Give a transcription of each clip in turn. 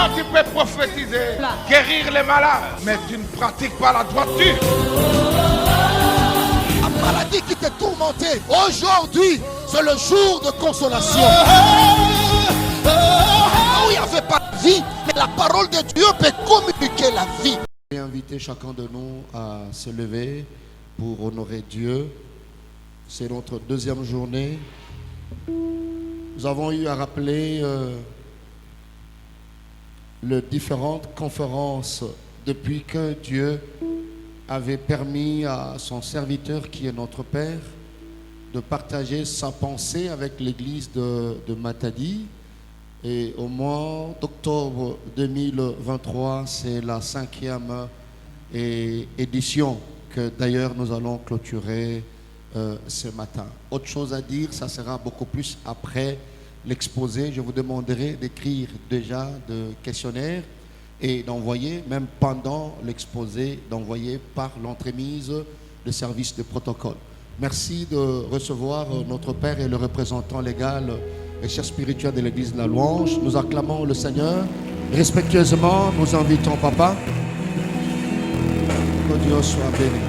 Toi, tu peux prophétiser, guérir les malades, mais tu ne pratiques pas la droiture. La maladie qui te tourmentait, aujourd'hui, c'est le jour de consolation. Où il n'y avait pas de vie, mais la parole de Dieu peut communiquer la vie. Je vais inviter chacun de nous à se lever pour honorer Dieu. C'est notre deuxième journée. Nous avons eu à rappeler les différentes conférences depuis que Dieu avait permis à son serviteur qui est notre Père de partager sa pensée avec l'église de Matadi. Et au mois d'octobre 2023, c'est la 5e édition que d'ailleurs nous allons clôturer ce matin. Autre chose à dire, ça sera beaucoup plus après l'exposé. Je vous demanderai d'écrire déjà de questionnaires et d'envoyer, même pendant l'exposé, d'envoyer par l'entremise de service de protocole. Merci de recevoir notre Père et le représentant légal et chef spirituel de l'église de la Louange. Nous acclamons le Seigneur. Respectueusement, nous invitons Papa. Que Dieu soit béni.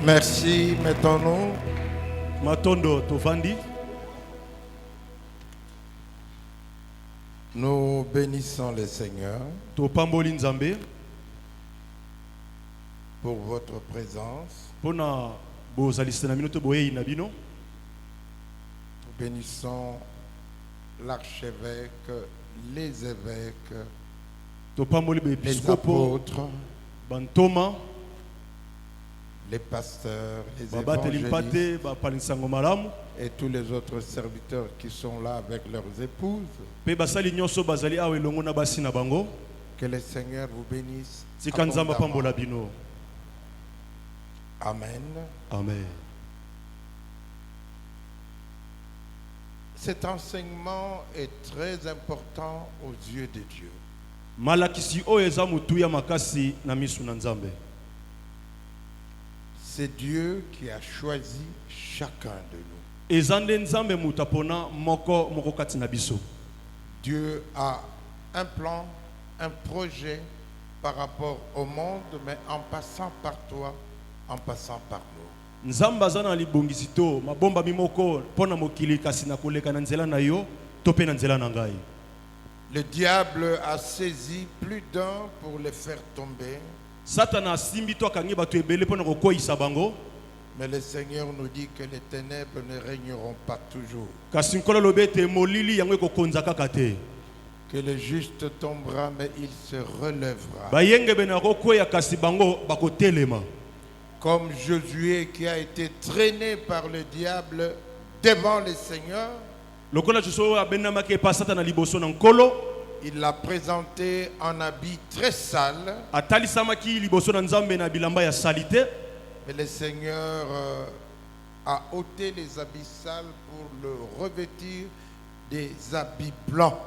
Merci, mettons-nous. Matondo Tovandi. Nous bénissons le Seigneur Topamboli Nzambe. pour votre présence. Pona bozaliste na minoto boye na bino. Nous bénissons l'archevêque, les évêques, Topamboli be les episcopo apôtres, bantoma les pasteurs, les baba telimpate évangélistes ba palinsango malamu et tous les autres serviteurs qui sont là avec leurs épouses. pe basali nyonso bazali awe longo na basi na bango. Que le Seigneur vous bénisse. Tika Nzamba pambola abondamment. bino. Amen. Amen. Cet enseignement est très important aux yeux de Dieu. Malakisi oyo eza mutuya makasi na misu na Nzambe. C'est Dieu qui a choisi chacun de nous. Ezande Nzambe mutapona moko kati na biso. Dieu a un plan, un projet par rapport au monde, mais en passant par toi, en passant par nous. Nzamba zana libongisi to mabomba mimoko pona mokili kasi na koleka na nzela na yo to pe na nzela na ngai. Le diable a saisi plus d'un pour les faire tomber, Satana simbi to akangi bato ebele pona kokoyisa bango. mais le Seigneur nous dit que les ténèbres ne régneront pas toujours. Kasi nkolo lobete molili yango ekokonza kaka te. Que le juste tombera, mais il se relèvera. Bayenge bena kokoya kasi bango bakotelema. Comme Josué qui a été traîné par le diable devant le Seigneur, Lokola joso abena make pa Satana liboso na nkolo. il l'a présenté en habit très sale, Atalisamaki liboso na Nzambe na bilamba ya salite. mais le Seigneur a ôté les habits sales pour le revêtir des habits blancs.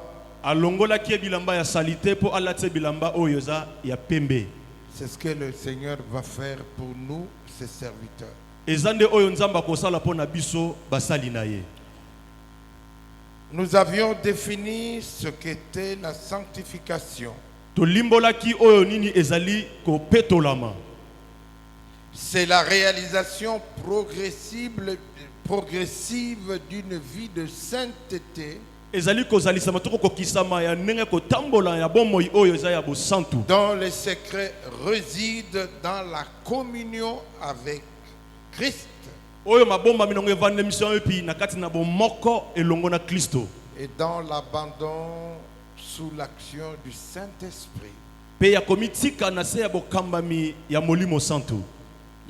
Alongola ki bilamba ya salite po alate bilamba oyo za ya pembe. C'est ce que le Seigneur va faire pour nous, ses serviteurs. Ezande oyo Nzamba kosala po na biso basali na ye. Nous avions défini ce qu'était la sanctification. To limbola ki oyo nini ezali ko petolama. C'est la réalisation progressive d'une vie de sainteté Ezali kozalisa matoko kokisama ya ndenge ko tambola ya bomoi oyo za ya bosantu. dont le secret réside dans la communion avec Christ Oyo mabomba minongo evande mission epi na kati na bomoko elongo na Kristo. et dans l'abandon sous l'action du Saint-Esprit. Pe ya komitika na se ya bokambami ya molimo santu.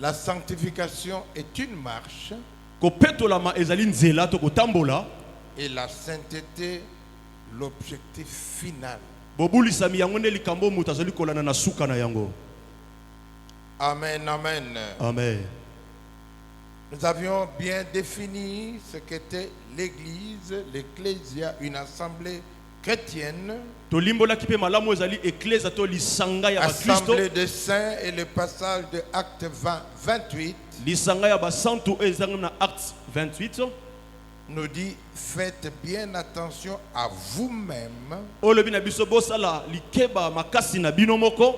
La sanctification est une marche Ko petolama ezali nzela to ko tambola. et la sainteté l'objectif final. Bobulisami yango nde likambo mutu azali kolana na suka na yango. Amen, amen. Amen. Nous avions bien défini ce qu'était l'Église, l'Ecclésia, une assemblée chrétienne, To limbola ki pe malamu ezali ekleza to lisanga ya Kristo. assemblée de saints, et le passage de Acte 20, 28 lisanga ya basantu ezanga na Acte 28 nous dit, faites bien attention à vous-même olobi na biso bosala likeba makasi na bino moko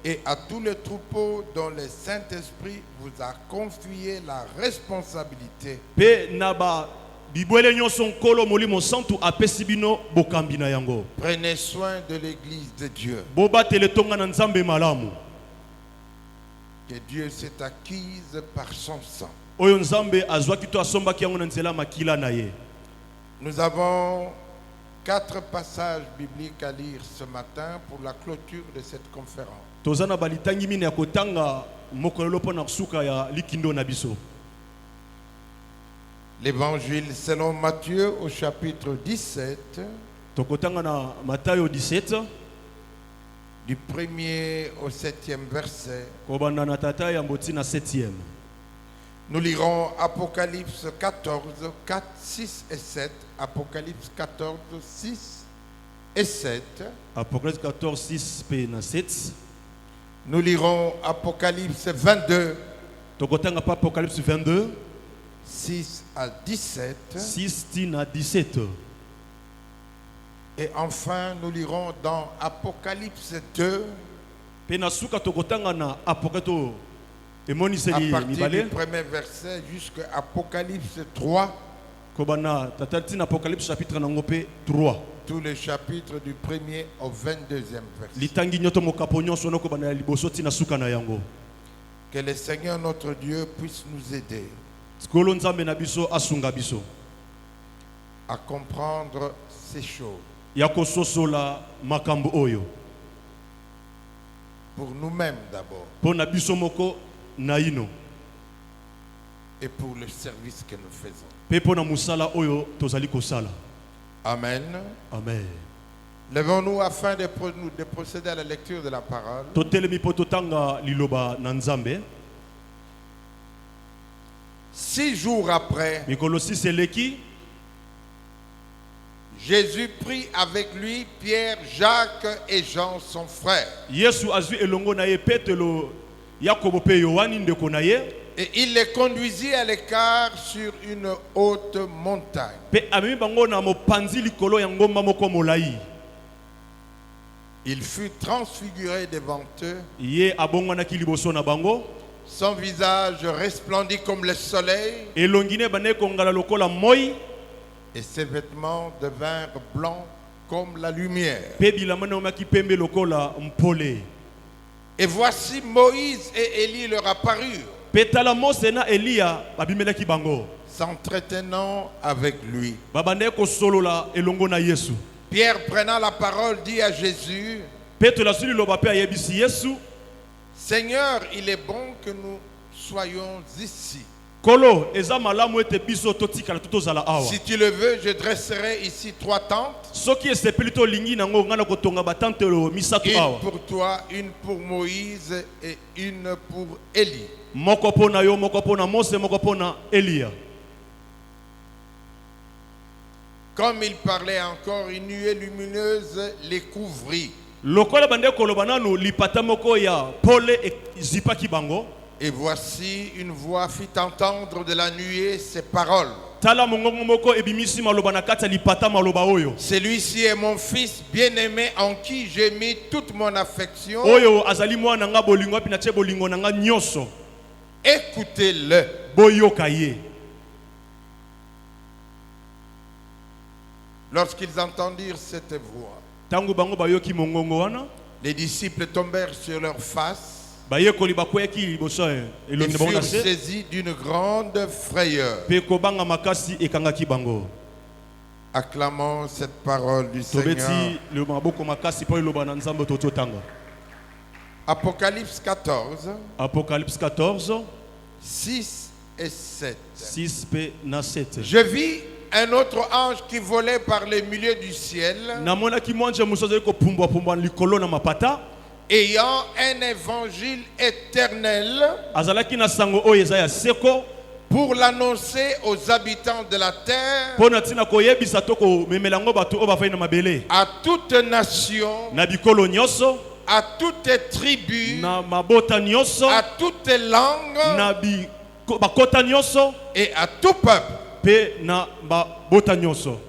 et à tous les troupeaux dont le Saint-Esprit vous a confié la responsabilité. pe na ba bibwele nyonso nkolo molimo santu apesi bino bokambi na yango. Prenez soin de l'église de Dieu, Bobatele tonga na nzambe malamu que Dieu s'est acquise par son sang. oyo nzambe azwaki to asombaki yango na nzela makila na ye. Nous avons 4 passages bibliques à lire ce matin pour la clôture de cette conférence. Tozana balitangi mine ya kotanga mokolo po na suka ya likindo na biso. L'évangile selon Matthieu au chapitre 17, Tokotanga na Matayo 17 du 1er au 7e verset. kobanda na tata ya mboti na 7e. Nous lirons Apocalypse 14, 4, 6 et 7. Apocalypse 14, 6 et 7. Apocalypse 14 6 pe na 7. Nous lirons Apocalypse 22, Tokotanga pa Apocalypse 22 6 à 17. 6 tina 17. Et enfin, nous lirons dans Apocalypse 2, Pe na suka tokotanga na Apocalypse emoni à seli partir du mibale premier verset jusqu'à Apocalypse 3, kobana tata tina Apocalypse chapitre na ngope 3. tous les chapitres du 1er au 22e verset. Litangi nyoto mokapo nyonso no kobana ya liboso tina suka na yango. Que le Seigneur notre Dieu puisse nous aider Skolo nzambe na biso asunga biso à comprendre ces choses ya kososola makambo oyo pour nous-mêmes d'abord po na biso moko na ino et pour le service que nous faisons. pe po na musala oyo tozali kosala. Amen. Amen. Levons-nous afin de procéder à la lecture de la parole. Totelemi po totanga liloba na nzambe. 6 jours après, Mikolo 6 eleki Jésus prit avec lui Pierre, Jacques et Jean, son frère. Yesu azwi elongo na ye Petelo Yakobo pe Yohani ndeko na ye Et il les conduisit à l'écart sur une haute montagne. pe amemi bango na mopanzi likolo ya ngomba moko molai. Il fut transfiguré devant eux. Ye abongwanaki liboso na bango. Son visage resplendit comme le soleil Elongine bane kongala lokola moi et ses vêtements devinrent blancs comme la lumière. pe bilamba na omaki pembe lokola mpole. Et voici Moïse et Élie leur apparurent, Petala Mose na Elia babimelaki bango. s'entretenant avec lui. Babande ko solola elongo na Yesu. Pierre, prenant la parole, dit à Jésus, Petelo asuli loba pe ayebisi Yesu. Seigneur, il est bon que nous soyons ici. Kolo eza malamu ete biso totikala tozala awa. Si tu le veux, je dresserai ici 3 tentes. Soki esepeli to lingi nango ngana kotonga batante misato Une awa. pour toi, une pour Moïse et une pour Élie. Moko pona yo, moko pona Mose, moko pona Elia. Comme il parlait encore, une nuée lumineuse les couvrit. Lokola bande koloba nanu lipata moko ya pole zipaki bango. Et voici une voix fit entendre de la nuée ces paroles. Tala mongongo moko ebimisi maloba na kati ya lipata maloba oyo. Celui-ci est mon fils bien-aimé en qui j'ai mis toute mon affection. Oyo azali mwana nga bolingo api na tie bolingo na nga nyonso. Écoutez-le. Boyoka ye. Lorsqu'ils entendirent cette voix, Tangu bango bayoki mongongo wana, les disciples tombèrent sur leurs faces bayekoli bakweki liboso et elongi bango na furent se. saisis d'une grande frayeur. Pe kobanga makasi ekangaki bango. Acclamons cette parole du Seigneur. Tobeti le maboko makasi po eloba na nzambe tototanga. Apocalypse 14, Apocalypse 14 6 et 7. 6 pe na 7. Je vis un autre ange qui volait par les milieux du ciel, Namonaki mwanje musozo ko pumbwa pumbwa likolo na mapata. ayant un évangile éternel Azalaki na sango oyo eza ya seko. pour l'annoncer aux habitants de la terre, Pona tina koyebisa to ko memelango bato o bafai na mabele. à toute nation, Na bikolo nyonso, à toutes tribus, na mabota nyonso, à toutes langues, na bi bakota nyonso et à tout peuple, pe na babota nyonso.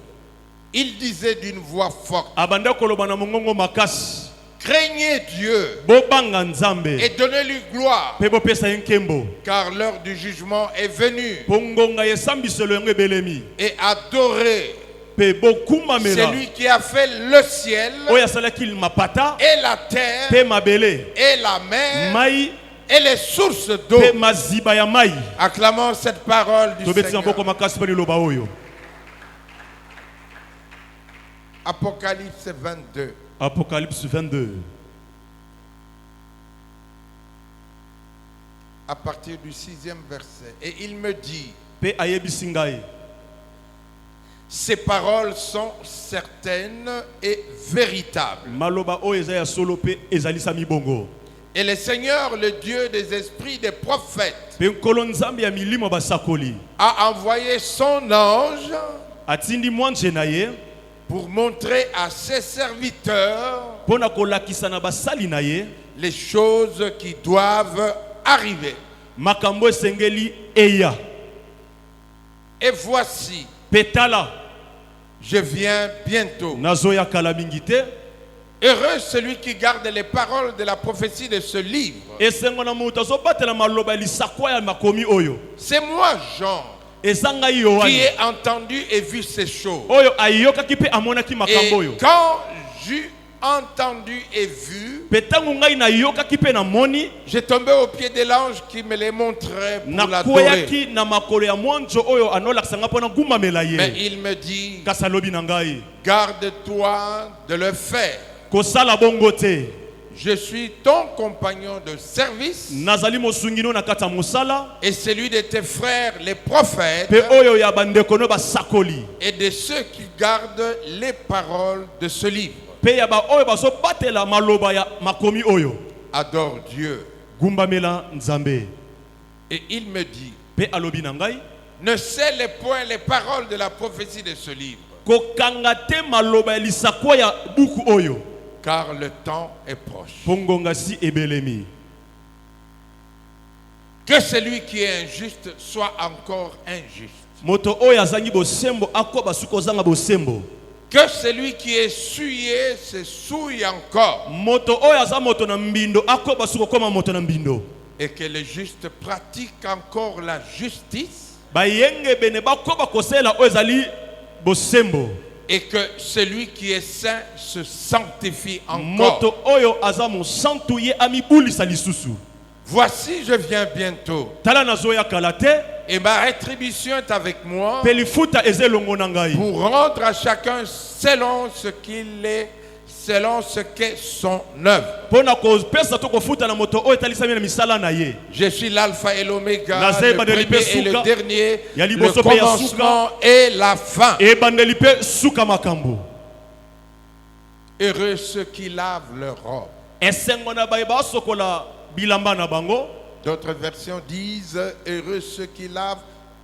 il disait d'une voix forte, Abanda koloba na mongongo makasi. craignez Dieu Bobanga nzambe. et donnez-lui gloire, Pe bopesa nkembo. car l'heure du jugement est venue, Pongonga yesambiselo yango ebelemi. et adorez Pe bokumamela. celui qui a fait le ciel Oyo asalaki mapata. et la terre Pe mabele. et la mer Mai. et les sources d'eau. Pe maziba ya mai. Acclamons cette parole du Tobeti Seigneur. mboko makasi pe liloba oyo. Apocalypse 22. Apocalypse 22. À partir du 6e verset. Et il me dit, Pe ayebisi ngai. ces paroles sont certaines et véritables. Maloba oyo eza ya solo pe ezalisa mibongo. Et le Seigneur, le Dieu des esprits des prophètes, Pe nkolo nzambe ya milimo basakoli. a envoyé son ange Atindi mwanje na ye. pour montrer à ses serviteurs Pona kolakisa na basali na ye. les choses qui doivent arriver. Makambo esengeli eya. Et voici, Petala. je viens bientôt. Nazoya kala mingi te. Heureux celui qui garde les paroles de la prophétie de ce livre. Esengo na mutu azobatela maloba ya lisakwa ya makomi oyo. C'est moi, Jean, Eza ngai qui Yohane. ai entendu et vu ces choses. Oyo ayokaki pe amonaki makambo Et oyo. quand j'eus entendu et vu, Petango ngai na yokaki pe na moni. j'ai tombé au pied de l'ange qui me les montrait pour Na l'adorer. kweyaki na makolo ya mwanjo oyo anolakisa nga pona gumamela Mais ye. il me dit, Kasi alobi na ngai. garde-toi de le faire. Kosala bongo te. Je suis ton compagnon de service Nazali mosungino na kati ya mosala. et celui de tes frères les prophètes Pe oyo ya bandeko no basakoli. et de ceux qui gardent les paroles de ce livre. Pe ya ba oyo bazobatela maloba ya makomi oyo. Adore Dieu. Gumbamela nzambe. Et il me dit, Pe alobi na ngai. ne scelle point les paroles de la prophétie de ce livre, Kokanga te maloba ya lisakwa ya buku oyo. car le temps est proche. Pongonga si ebelemi. Que celui qui est injuste soit encore injuste. Moto oyo azangi bosembo akoba suko zanga bosembo. Que celui qui est souillé se souille encore. Moto oyo aza moto na mbindo akoba suko koma moto na mbindo. Et que le juste pratique encore la justice. Bayenge bene bakoba kosela oyo ezali bosembo. Et que celui qui est saint se sanctifie encore. Moto oyo aza mosantu ye amibulisa lisusu. Voici, je viens bientôt. Tala nazoya kalate. Et ma rétribution est avec moi Pelifuta ezelongo na ngai. pour rendre à chacun selon ce qu'il est, selon ce qu'est son œuvre. Pona ko pesa to kofuta na moto oyo talisami na misala na ye. Je suis l'alpha et l'oméga, Nazeba le de premier lipe et le suka. dernier, Ya le liboso pe ya commencement et la fin. E bandeli pe suka makambo. Heureux ceux qui lavent leur robe. Esengo na baye basokola bilamba na bango. D'autres versions disent heureux ceux qui lavent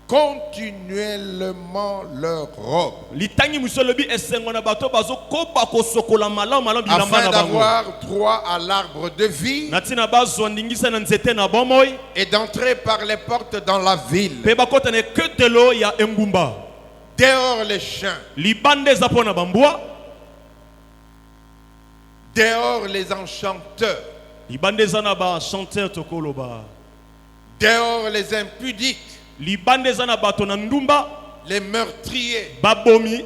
continuellement leur robe, Litangi musolobi esengo na bato bazo koba kosokola malamu malamu bilamba afin na bango. d'avoir droit à l'arbre de vie Natina bazo ndingisa na nzete na bomoy. et d'entrer par les portes dans la ville. Pe bakota ne ketelo ya engumba. Dehors les chiens, Libande za pona bambwa. dehors les enchanteurs, Libande za na ba chanteur tokoloba. dehors les impudiques, Libande za na bato na ndumba. les meurtriers, Babomi.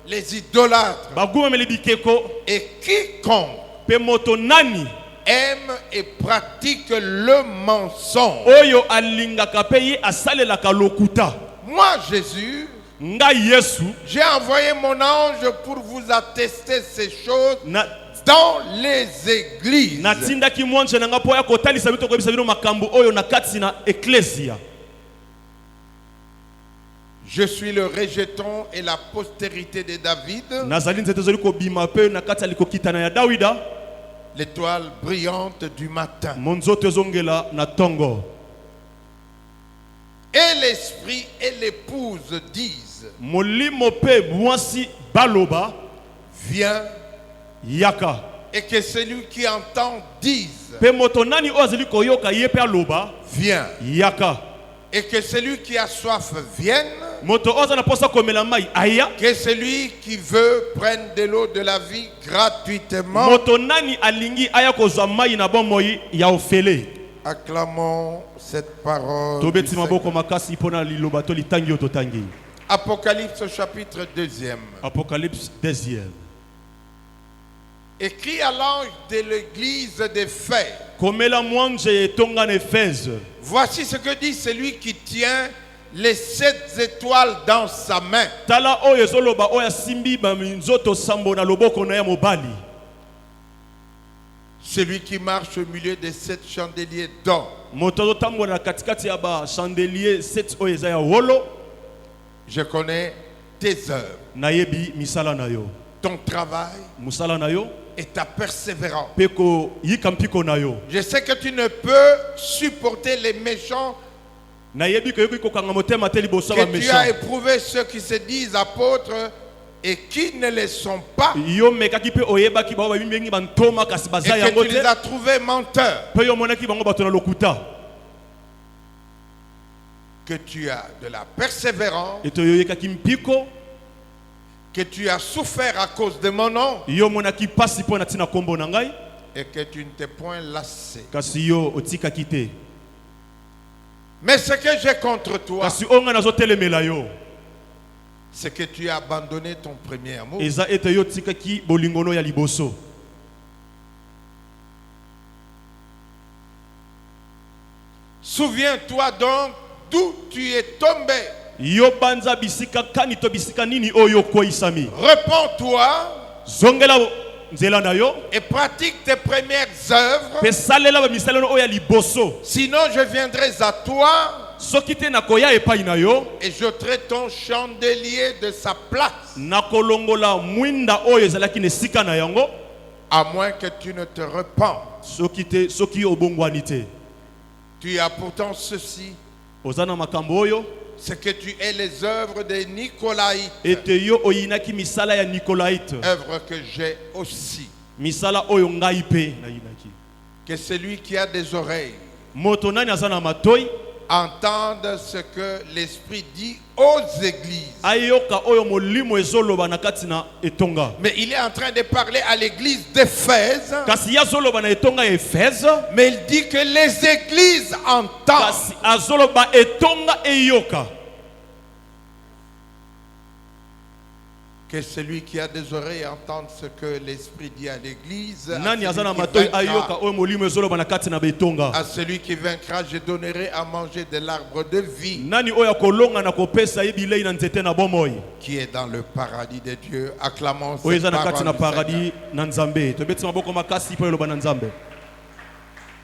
les idolâtres Baguma mele bikeko. et quiconque Pe moto nani. aime et pratique le mensonge. Oyo alingaka pe ye asalelaka lokuta. Moi, Jésus, Nga Yesu. j'ai envoyé mon ange pour vous attester ces choses Na dans les églises. natindaki mwanje na nga po ya kotalisa bito koyebisa bino makambo oyo na kati na eklesia. Je suis le rejeton et la postérité de David, Nazali nzete zoli kobima pe na kati ya likokitana ya Dawida. l'étoile brillante du matin. Monzoto ezongela na tongo. Et l'esprit et l'épouse disent, Molimo pe mwasi baloba viens, yaka. et que celui qui entend dise, Pe moto nani oyo azali koyoka ye pe aloba viens. yaka. Et que celui qui a soif vienne. moto oza na posa komela mai aya, Que celui qui veut prenne de l'eau de la vie gratuitement. moto nani alingi aya kozwa mai na bomoi ya ofele. Acclamons cette parole. du Tobeti Seigneur. maboko makasi pona liloba to litangi yo totangi. Apocalypse chapitre 2. Apocalypse 2. Écrit à l'ange de l'église d'Éphèse. Komela mwanje etonga na Éphèse. Voici ce que dit celui qui tient les 7 étoiles dans sa main. Tala oyo ezoloba oyo simbi ba minzoto sambo na loboko na ya mobali. Celui qui marche au milieu des 7 chandeliers d'or. Moto tambo na katikati ya ba chandelier 7 oyo eza ya wolo. Je connais tes œuvres, Nayebi misala na yo. ton travail Musala na yo. et ta persévérance. Peko yikampiko na yo. Je sais que tu ne peux supporter les méchants, Nayebi ko yoki kokanga motema te liboso ba que tu as méchant. éprouvé ceux qui se disent apôtres et qui ne le sont pas, Yo mekaki pe oyeba ki ba ba bimbengi bantoma kasi et baza que yango tu te. les as trouvés menteurs, Pe yo monaki bango bato na lokuta. que tu as de la persévérance, Et to yoyekaki mpiko. que tu as souffert à cause de mon nom Yo monaki pasi po na tina kombo na ngai. et que tu ne t'es point lassé. Kasi yo otikaki te. Mais ce que j'ai contre toi, Kasi onga nazotelemela yo. c'est que tu as abandonné ton premier amour. Eza ete yo tikaki bolingono ya liboso. Souviens-toi donc d'où tu es tombé. Yo banza bisika kani to bisika nini oyo koisami. Repends-toi Zongela nzela na yo. et pratique tes premières œuvres. Pe salela ba misalelo oyo ya liboso. Sinon, je viendrai à toi Soki te nakoya epai na yo. et j'ôterai ton chandelier de sa place. Nakolongola mwinda oyo ezalaki na esika na yango. À moins que tu ne te repentes. Soki obongwani te. Tu as pourtant ceci, Ozana makambo oyo. c'est que tu es les œuvres des Nicolaïtes, Ete yo oyinaki misala ya Nicolaïte. œuvres que j'ai aussi. Misala oyo ngai pe nayinaki. Que celui qui a des oreilles Moto nani azana matoi. entende ce que l'Esprit dit aux églises. Ayoka oyo molimo ezoloba na kati na etonga. Mais il est en train de parler à l'église d'Éphèse, Kasi yazoloba na etonga ya Éphèse. mais il dit que les églises entendent. Kasi azoloba etonga eyoka. Que celui qui a des oreilles entende ce que l'Esprit dit à l'église. À Nani celui azana qui matoi vaincra- ayoka oyo molimo ezoloba na kati na betonga. à celui qui vaincra, je donnerai à manger de l'arbre de vie Nani oyo akolonga na kopesa ye bilei na nzete na bomoi. qui est dans le paradis de Dieu. Acclamons Oyo cette eza na kati na parole du Seigneur. paradis na Nzambe. Tobeti maboko makasi po eloba na Nzambe.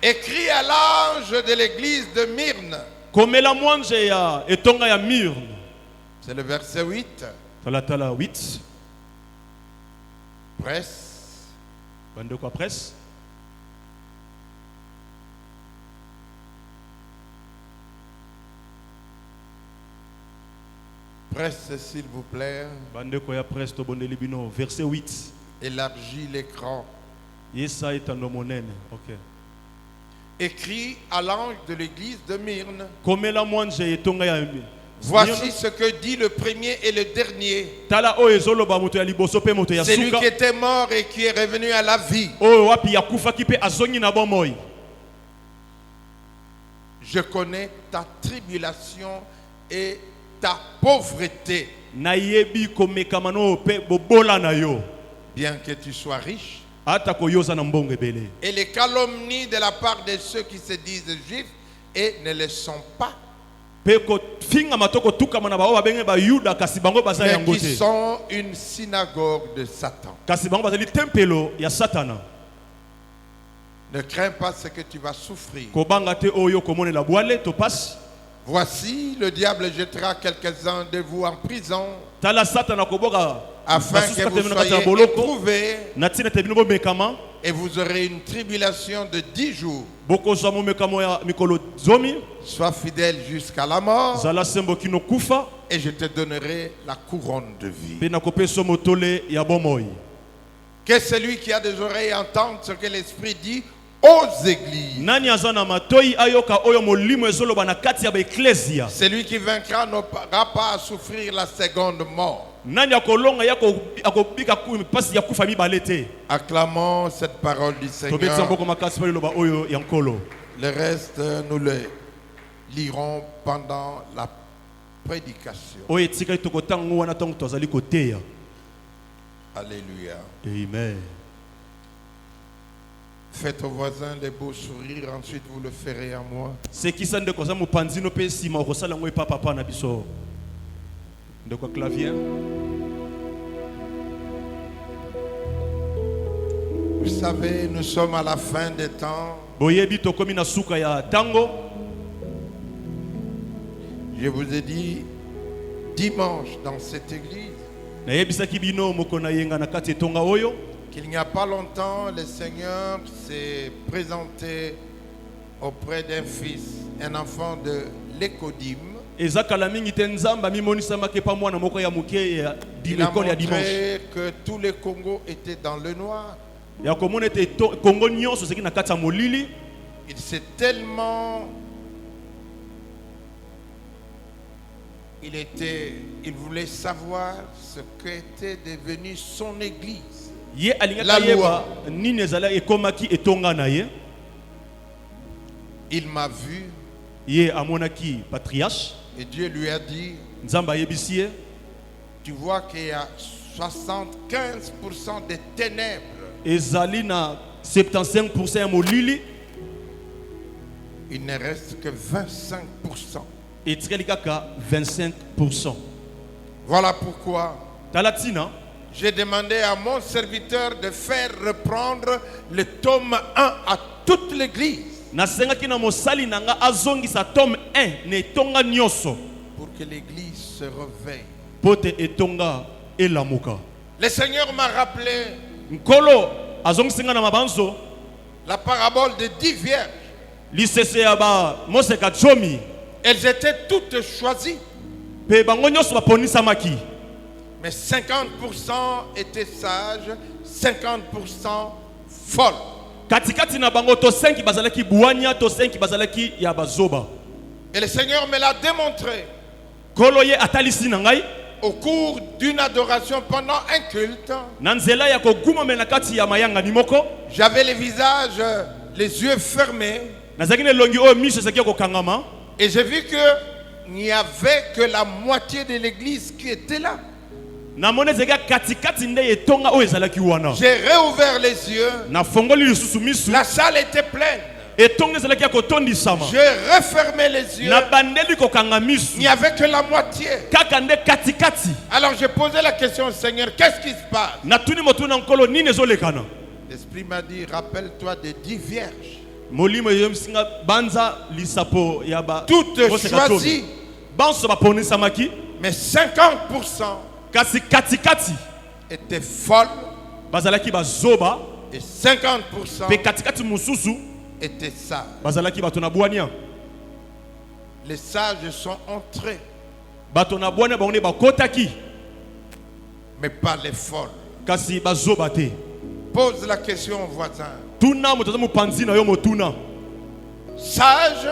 Écrit à l'ange de l'église de Myrne. Komela mwanje ya etonga ya Myrne. C'est le verset 8. Talatala 8. Presse. Bandeko ya presse. Presse, s'il vous plaît. Bandeko ya presse tobondeli bino. Verset 8. Élargis l'écran. Yesa etando monene. Ok. Écrit à l'ange de l'église de Myrne. Komela mwanje etonga ya Myrne. Voici ce que dit le premier et le dernier. Tala oyo ezoloba moto ya liboso pe moto ya C'est lui suka. qui était mort et qui est revenu à la vie. Oyo wapi ya kufaki pe azongi na bomoi. Je connais ta tribulation et ta pauvreté. Nayebi komekama no pe bobola na yo. Bien que tu sois riche. Ata koyoza na mbongo ebele. Et les calomnies de la part de ceux qui se disent juifs et ne le sont pas. Pe ko finga matoko tukama na bao babenge ba Yuda kasi bango baza Mais yango qui te. sont une synagogue de Satan. Kasi bango bazali tempelo ya Satana. Ne crains pas ce que tu vas souffrir. Kobanga te oyo komone la boile to passe. Voici, le diable jettera quelques-uns de vous en prison Tala Satana koboka afin que vous soyez éprouvés natina te bino bomekama. et vous aurez une tribulation de 10 jours. Boko za momekamo ya mikolo zomi. Sois fidèle jusqu'à la mort Zala sembo kino kufa. et je te donnerai la couronne de vie. Pe na kopeso motole ya bomoi. Que celui qui a des oreilles entende ce que l'Esprit dit aux églises. Nani azana matoi ayoka oyo molimo ezoloba na kati ya ba ecclesia. Celui qui vaincra n'aura pas à souffrir la seconde mort. Nani akolonga yako akobika pasi ya kufa mibale te. Acclamons cette parole du Seigneur. Tobetsa mboko makasi pa loba oyo ya nkolo. Le reste, nous le lirons pendant la prédication. Oyo etika tokotango wana tango tozali koteya. Alléluia. Amen. Faites aux voisins des beaux sourires, ensuite vous le ferez à moi. C'est qui ça de koza mopanzi no pe sima okosala ngoi papa na biso. De quoi clavier? Vous savez, nous sommes à la fin des temps. Boyebi tokomi na suka ya tango. Je vous ai dit dimanche dans cette église Na yebisaki bino mokona yenga na kati tonga oyo. qu'il n'y a pas longtemps, le Seigneur s'est présenté auprès d'un fils, un enfant de l'Écodime. Ezakala mingi te nzamba mimonisa make pa mwana moko ya muke ya Il a l'école ya dimanche. montré que tous les Congos étaient dans le noir. Ya komona te Kongo nyonso seki na kati ya molili. Il s'est tellement... Il voulait savoir ce qu'était devenu son église. Ye La alingaka loi. yeba nini ezala ekomaki etonga na ye. Il m'a vu Ye amonaki patriarche. et Dieu lui a dit, Nzamba yebisi ye. tu vois qu'il y a 75% des ténèbres. Ezali na 75% ya molili. Il ne reste que 25%. Etikali kaka 25%. Voilà pourquoi Talatina. j'ai demandé à mon serviteur de faire reprendre le tome 1 à toute l'église Nasengaki na mosali nanga azongisa tome 1 ne etonga nyonso. pour que l'église se réveille. Pote etonga elamuka. Le Seigneur m'a rappelé Nkolo azongisinga na mabanzo. la parabole de 10 vierges. Lisese ya ba moseka chomi. Elles étaient toutes choisies, Pe bango nyonso baponisamaki. mais 50% étaient sages, 50% folles. Katikati na bango to 5 bazalaki buanya to 5 bazalaki ya bazoba. Et le Seigneur me l'a démontré Kolo ye atalisi na ngai au cours d'une adoration pendant un culte. na nzela ya koguma na kati ya mayanga ni moko. J'avais les visages, les yeux fermés, Nazaki ne longi o miso seki kokangama. et j'ai vu que il n'y avait que la moitié de l'église qui était là. Na mone zeka katikati nde etonga o ezalaki wana. J'ai réouvert les yeux, Na fongoli lisusu misu. la salle était pleine. Etonga ezalaki ya kotondisama. J'ai refermé les yeux, Na bandeli kokanga il misu. n'y avait que la moitié. Kaka nde katikati. Alors j'ai posé la question au Seigneur, qu'est-ce qui se passe? Na tuni motu na nkolo nini ezolekana. L'Esprit m'a dit, rappelle-toi des 10 vierges, Molimo yemsinga banza lisapo ya ba. toutes moseka chomi. choisies, Banso baponisamaki. mais 50% Kasi katikati étaient folles bazalaki bazoba. et 50% Pe katikati mususu étaient sages. bazalaki bato na bwania. Les sages sont entrés, Bato na bwania bango ne bakotaki. mais pas les folles. Kasi bazoba te. Pose la question au voisin, Tuna moto za mopanzi na yo motuna. sage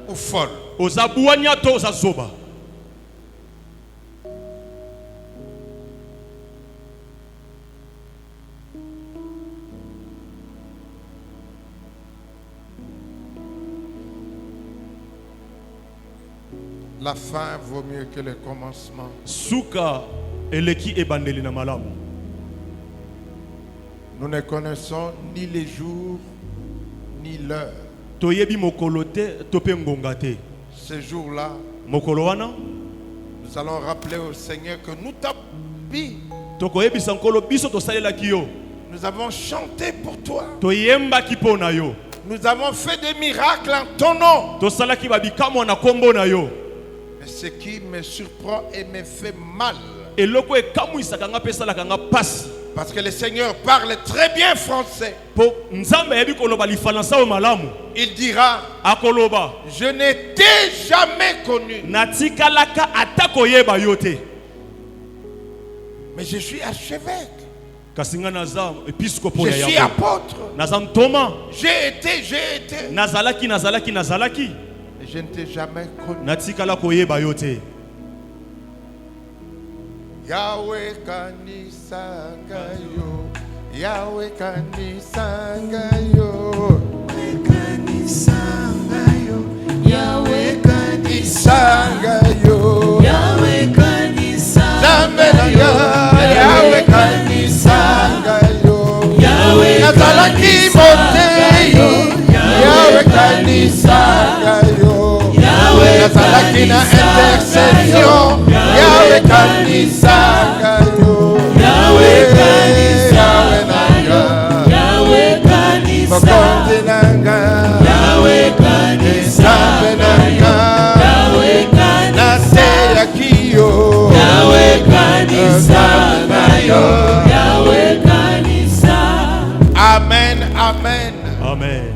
ou folle? Oza bwania to oza zoba. La fin vaut mieux que le commencement. Suka eleki ebandeli na malamu. Nous ne connaissons ni les jours ni l'heure. Toyebi mokolo te tope ngonga te. Ce jour-là, Mokolo wana nous allons rappeler au Seigneur que nous t'avons dit, tokoyebisa nkolo biso tosalelaki yo. nous avons chanté pour toi. Toyembaki mpo na yo. Nous avons fait des miracles en ton nom. Tosalaki babikamwa na kombo na yo. Mais ce qui me surprend et me fait mal, Eloko ekamwisaka nga pe esalaka nga pasi. parce que le Seigneur parle très bien français. Po nzambe ayebi koloba lifalansa o malamu. Il dira, Akoloba je ne t'ai jamais connu, natikalaka ata koyeba yo te. mais je suis archevêque. Kasinga naza épiscope Je ya suis yango. apôtre. Nazam Thomas. J'ai été. Nazalaki. Et je ne t'ai jamais connu. Natikala koyeba yo te. Yahweh kanisanga yo. Yahweh kanisanga yo. Yahweh Kanisanga yo. Yahweh Zambe na yo. Yahweh kanisanga yo. Yahweh Nazalaki moteyi. Yahweh kanisanga yo. Nazalaki na intercession. Yahweh kanisanga yo. Yahweh na yo. Yahweh Mokonzi nanga. Yahweh Zambe na yo. Naseyaki yo. Zambe na yo. Amen, amen. Amen.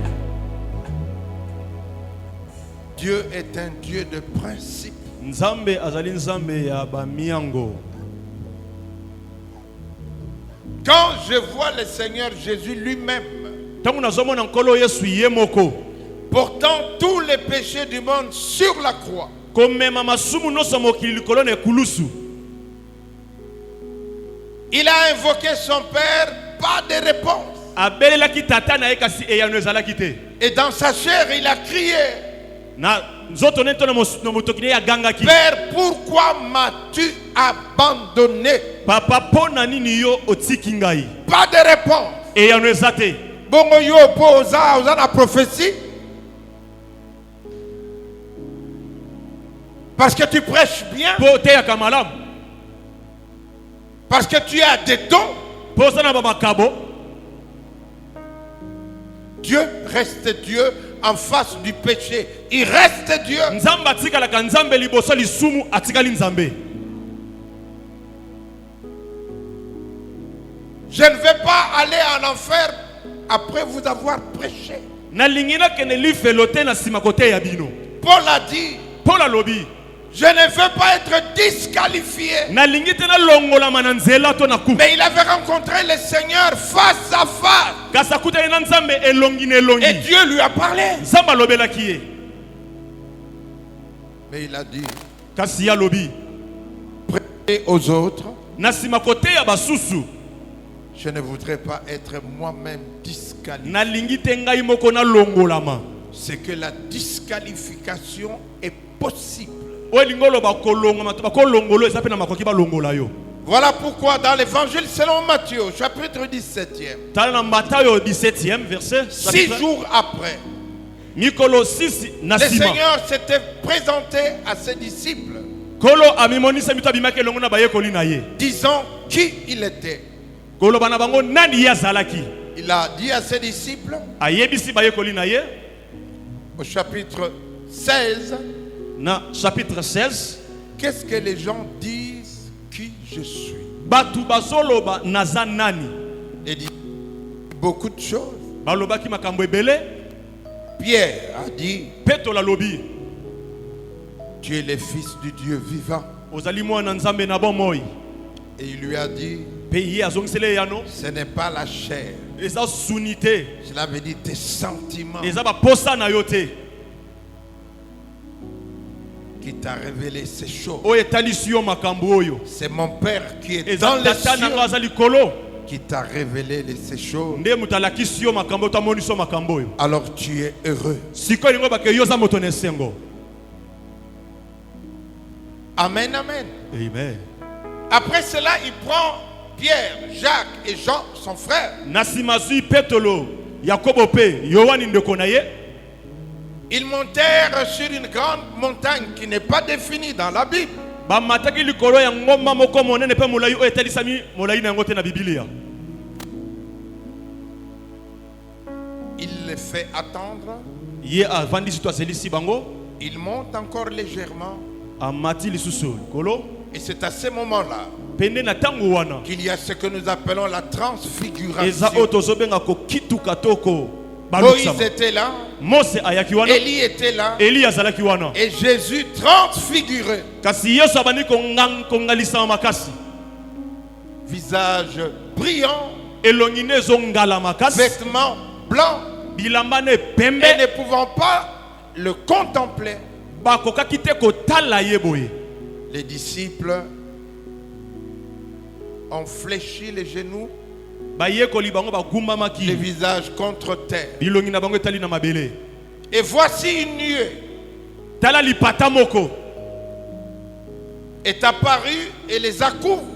Dieu est un Dieu de principe. Nzambe azali nzambe ya ba miango. Quand je vois le Seigneur Jésus lui-même Tangu nazomona nkolo Yesu ye moko. portant tous les péchés du monde sur la croix, Komema masumu noso mokili likolo na ekulusu. il a invoqué son Père, pas de réponse. Abelelaki tata na ye kasi eyano ezalaki te. Et dans sa chair, il a crié, Na nzoto neto na motokine ya gangaki. Père, pourquoi m'as-tu abandonné? Papa pona nini yo otiki ngai. Pas de réponse. Eyano ezate. Bongo yo po oza la prophétie. Parce que tu prêches bien, Po te ya kamalam. parce que tu as des dons. Po sana baba kabo. Dieu reste Dieu en face du péché. Il reste Dieu. Nzambe atikalaka nzambe liboso lisumu atikali nzambe. Je ne vais pas aller en enfer après vous avoir prêché. Na lingina kene lifelote na sima kote ya bino. Paul a dit, Paul alobi. je ne veux pas être disqualifié. Na lingite na longola mananzela to na ku. Mais il avait rencontré le Seigneur face à face. Kasa kuta na nzambe elongi na elongi. Et Dieu lui a parlé. Nzambe alobelaki ye. Mais il a dit, Kasi ya lobi. prêchez aux autres. Na sima kote ya basusu. Je ne voudrais pas être moi-même disqualifié. Na lingite ngai moko na longolama. C'est que la disqualification est possible. O lingolo ba kolonga mato ba kolongolo esape na makoki ba longola yo. Voilà pourquoi dans l'évangile selon Matthieu, chapitre 17e, Tala na Matayo 17e verset. 6 jours après, Mikolo 6 na le sima. Seigneur s'était présenté à ses disciples, Kolo amimonisa mito abimaki longo na bayekoli na ye. disant qui il était. Kolo bana bango nani yazalaki. Il a dit à ses disciples, Ayebisi bayekoli na ye. au chapitre 16, Na chapitre 16. qu'est-ce que les gens disent qui je suis. Batu bazoloba naza nani. Il dit beaucoup de choses. Balobaki makambo ebele. Pierre a dit, Petro la lobi. tu es le fils du Dieu vivant. Ozali mwana nzambe na bon moi. Et il lui a dit, Pe ye azongisele yano. ce n'est pas la chair. Eza sunité. Cela veut dire tes sentiments Eza ba posa na yote. qui t'a révélé ces choses. Oye talisi yo makambo oyo. C'est mon Père qui est Eza dans les tata na cieux ngazali kolo. qui t'a révélé ces choses. Nde mutalakisi yo makambo tamoni so makambo oyo. Alors tu es heureux. Sikoyo lingo ba ke yoza moto na sengo. Amen, amen. Amen. Après cela, il prend Pierre, Jacques et Jean, son frère. Nasimazui Petolo, Yakobo pe, Yohani ndeko na ye. Ils montèrent sur une grande montagne qui n'est pas définie dans la Bible. Ba mataki likolo ya ngomba moko monene pe molayi o etalisami molayi na ngote na Biblia. Il les fait attendre. Ye avandi sito azelisi bango, Il monte encore légèrement. amati lisusu likolo. Et c'est à ce moment-là Pende na tango wana. qu'il y a ce que nous appelons la transfiguration. Eza otozobenga ko kituka toko. Moïse Baluksama. était là, Mose ayaki wana. Élie était là, Eli azalaki wana. et Jésus transfiguré. Kasi Yesu abandi kongalisa makasi. visage brillant, elongine zongala makasi, vêtements blancs, bilambane pembe, et ne pouvant pas le contempler, bakokaki te kotala ye boye. les disciples ont fléchi les genoux, Bayekoli bango les bagumbamaki, visages contre terre. bilongi na bango etali na mabele. Et voici une nuée Tala lipata moko est apparue et les a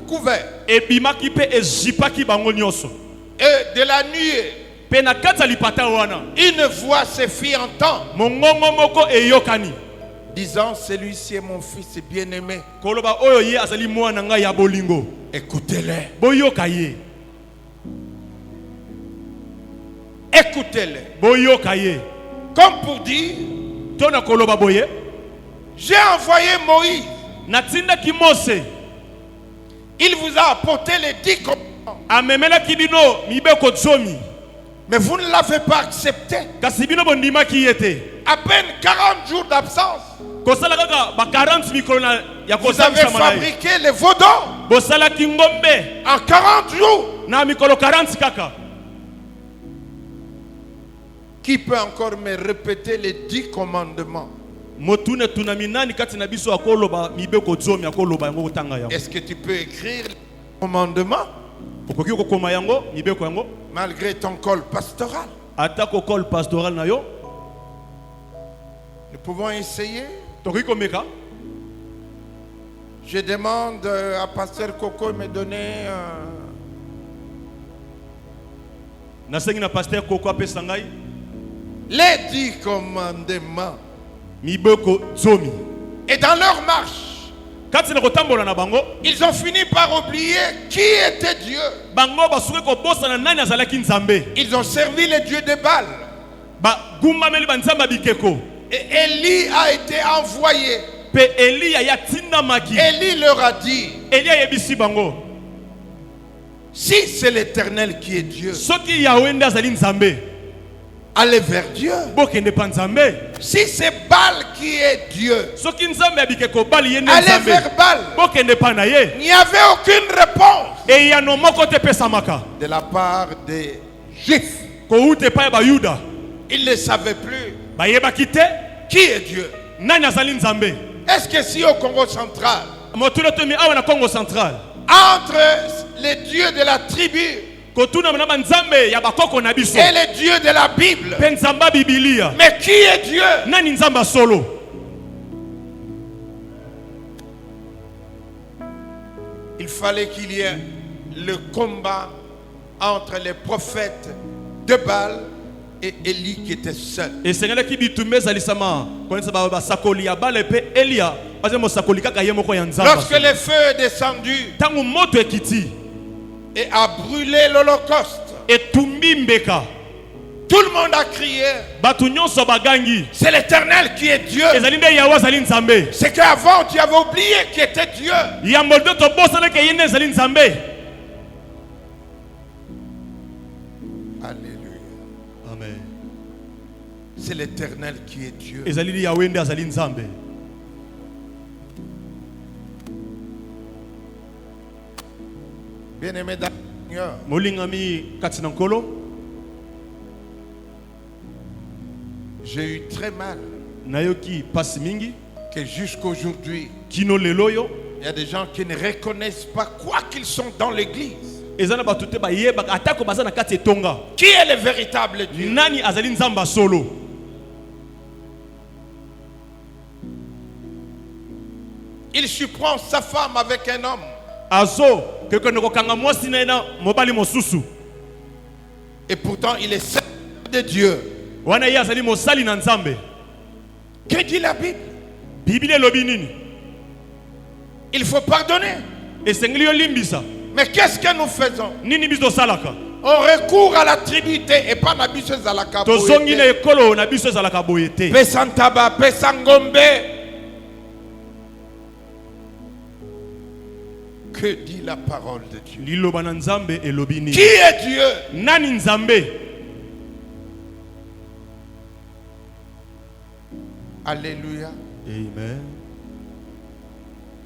couverts. ebimaki pe ezipaki bango nyonso. Et de la nuée, Pe na kati ya lipata wana, une voix se fit entendre, mongongo moko eyokani disant, celui-ci est mon fils bien-aimé, koloba oyo ye azali mwana ngai ya bolingo, écoutez-le, boyoka ye, écoutez-le. boyoka ye. Comme pour dire, Tona koloba boye, j'ai envoyé Moïse, natindaki Mose, il vous a apporté les 10 commandements, amemelaki bino mibeko zomi, mais vous ne l'avez pas accepté. kasi bino bondimaki ye te. À peine 40 jours d'absence, Kosala kaka ba 40 mikolo na ya vous avez kosalisa malai. fabriqué les vaudons Bosalaki ngombe en 40 jours. na mikolo 40 kaka. Qui peut encore me répéter les 10 commandements? Motune tunami nani kati na biso akoloba mibeko zomi akoloba yango kotanga yango. Est-ce que tu peux écrire les commandements Okoki kokoma yango mibeko yango malgré ton col pastoral? atako col pastoral na yo. Nous pouvons essayer. Tokoki komeka. Je demande à Pasteur Coco de me donner Nasengi na pasteur Koko apesa ngai les 10 commandements. mibeko zomi. Et dans leur marche, Kati na kotambola na bango, ils ont fini par oublier qui était Dieu. bango basuki kobosana nani azalaki nzambe. Ils ont servi les dieux de Baal. Ba gumbameli banzamba bikeko. Et Élie a été envoyé. Pe Eliya ya tindamaki. Élie leur a dit, Eliya yebisi bango. si c'est l'Éternel qui est Dieu, Soki Yahweh nde azali nzambe, allez vers Dieu. bokende pa nzambe. Si c'est Baal qui est Dieu, Soki nzambe abikeko bali ye nde allez nzambe, vers Baal. bokende pa na ye. Il n'y avait aucune réponse E yano moko te pesamaka. de la part des Juifs. Koute pa ya bayuda. Ils ne savaient plus Bayebaki te qui est Dieu. nani azali nzambe. Est-ce que si au Congo central, Motuna tomi awa na Congo central, entre les dieux de la tribu kotuna na banzambe ya bakoko na biso et les dieux de la Bible, pe nzamba bibilia, mais qui est Dieu? nani nzamba solo? Il fallait qu'il y ait le combat entre les prophètes de Baal et Élie qui était seul. Esengelaki bitumbe ezalisama konesa basakoli ya bale pe Elia baze mosakoli kaka ye moko ya nzamba. Lorsque le feu est descendu Tangu moto ekiti et a brûlé l'Holocauste, etumbi mbeka, tout le monde a crié, batu nyonso bagangi c'est l'Éternel qui est Dieu. ezali nde Yahweh azali nzambe. C'est qu'avant tu avais oublié qui était Dieu. Yambo nde tobosanaki ye nde ezali nzambe. Alléluia. Amen. C'est l'Éternel qui est Dieu. Ezali Yahweh nde azali nzambe. Bien-aimé dans le Seigneur, Molingami kati na nkolo, j'ai eu très mal nayoki pasi mingi que jusqu'aujourd'hui, kino lelo yo il y a des gens qui ne reconnaissent pas quoi qu'ils sont dans l'église. ezana batu te bayebaka atako baza na kati etonga Qui est le véritable Dieu? nani azali nzamba solo. Il surprend sa femme avec un homme. Azo kekende kokanga mwasi na ye na mobali mosusu, Et pourtant, il est serviteur de Dieu. wana ye azali mosali na nzambe. Que dit la Bible? Biblia elobi nini? Il faut pardonner. Esengeli yo limbisa. Mais qu'est-ce que nous faisons? Nini biso tosalaka? On recourt à la tribunité et pas na biso ezalaka boye Tozongi na te. ekolo na biso ezalaka boye te. Pesa ntaba, pesa ngombe. Que dit la parole de Dieu? Liloba na nzambe elobi Qui nini? est Dieu? Nani nzambe? Alléluia. Amen.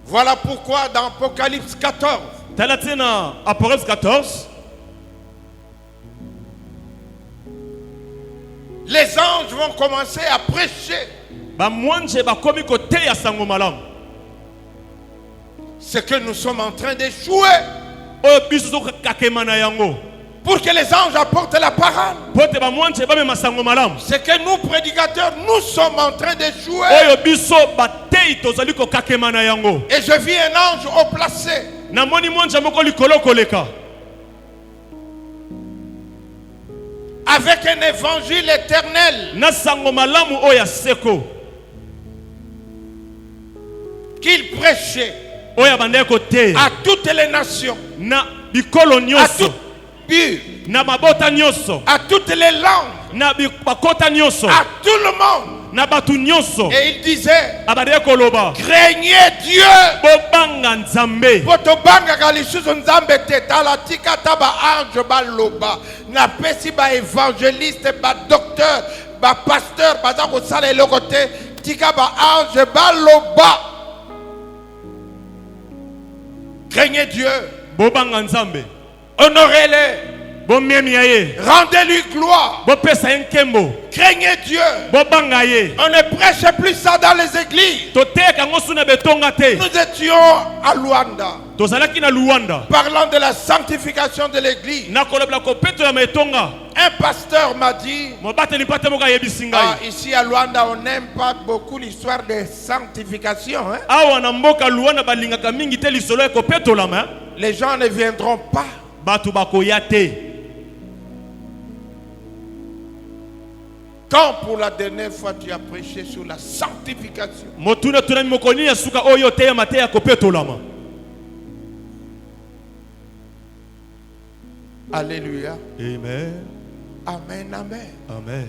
Voilà pourquoi dans Apocalypse 14, Talatina Apocalypse 14. Les anges vont commencer à prêcher ce que nous sommes en train d'échouer. Pour que les anges apportent la parole. C'est que nous, prédicateurs, nous sommes en train d'échouer. Et je vis un ange haut placé. Avec un évangile éternel qu'il prêchait à toutes les nations, à toutes à toutes les langues, à tout le monde. Et il disait, craignez Dieu. Na pesi ba évangéliste, ba docteur, ba pasteur, ba za ko sala le côté, tika ba ange ba loba. Craignez Dieu. Honorez-le. Rendez-lui gloire. Craignez Dieu. On ne prêche plus ça dans les églises. Nous étions à Luanda, parlant de la sanctification de l'église. Un pasteur m'a dit, ici à Luanda, on n'aime pas beaucoup l'histoire de sanctification. Les gens ne viendront pas. Quand pour la dernière fois tu as prêché sur la sanctification? Alléluia. Amen. Amen, amen. Amen.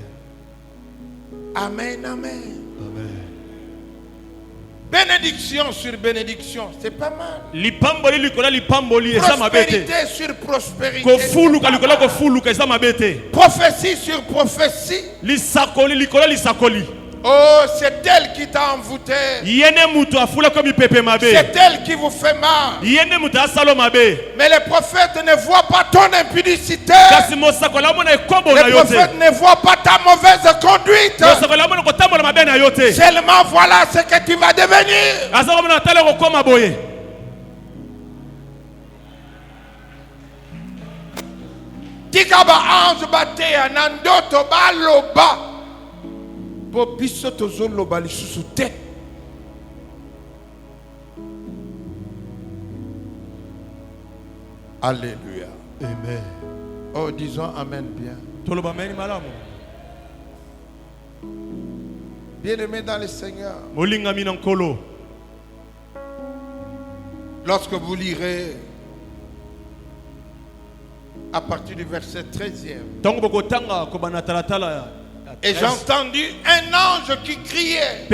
Amen, amen. Amen. Bénédiction sur bénédiction, c'est pas mal. Prospérité sur prospérité. Prophétie sur prophétie. Oh, c'est elle qui t'a envoûté. C'est elle qui vous fait mal. Mais les prophètes ne voient pas ton impudicité. Les prophètes ne voient pas ta mauvaise conduite. Seulement voilà ce que tu vas devenir. Tikaba ange bate anandoto baloba. Bobiso tozolo bali susute. Alléluia. Amen. Oh, disons amen bien. Bien-aimés dans le Seigneur, lorsque vous lirez à partir du verset 13e, et j'ai entendu un ange qui criait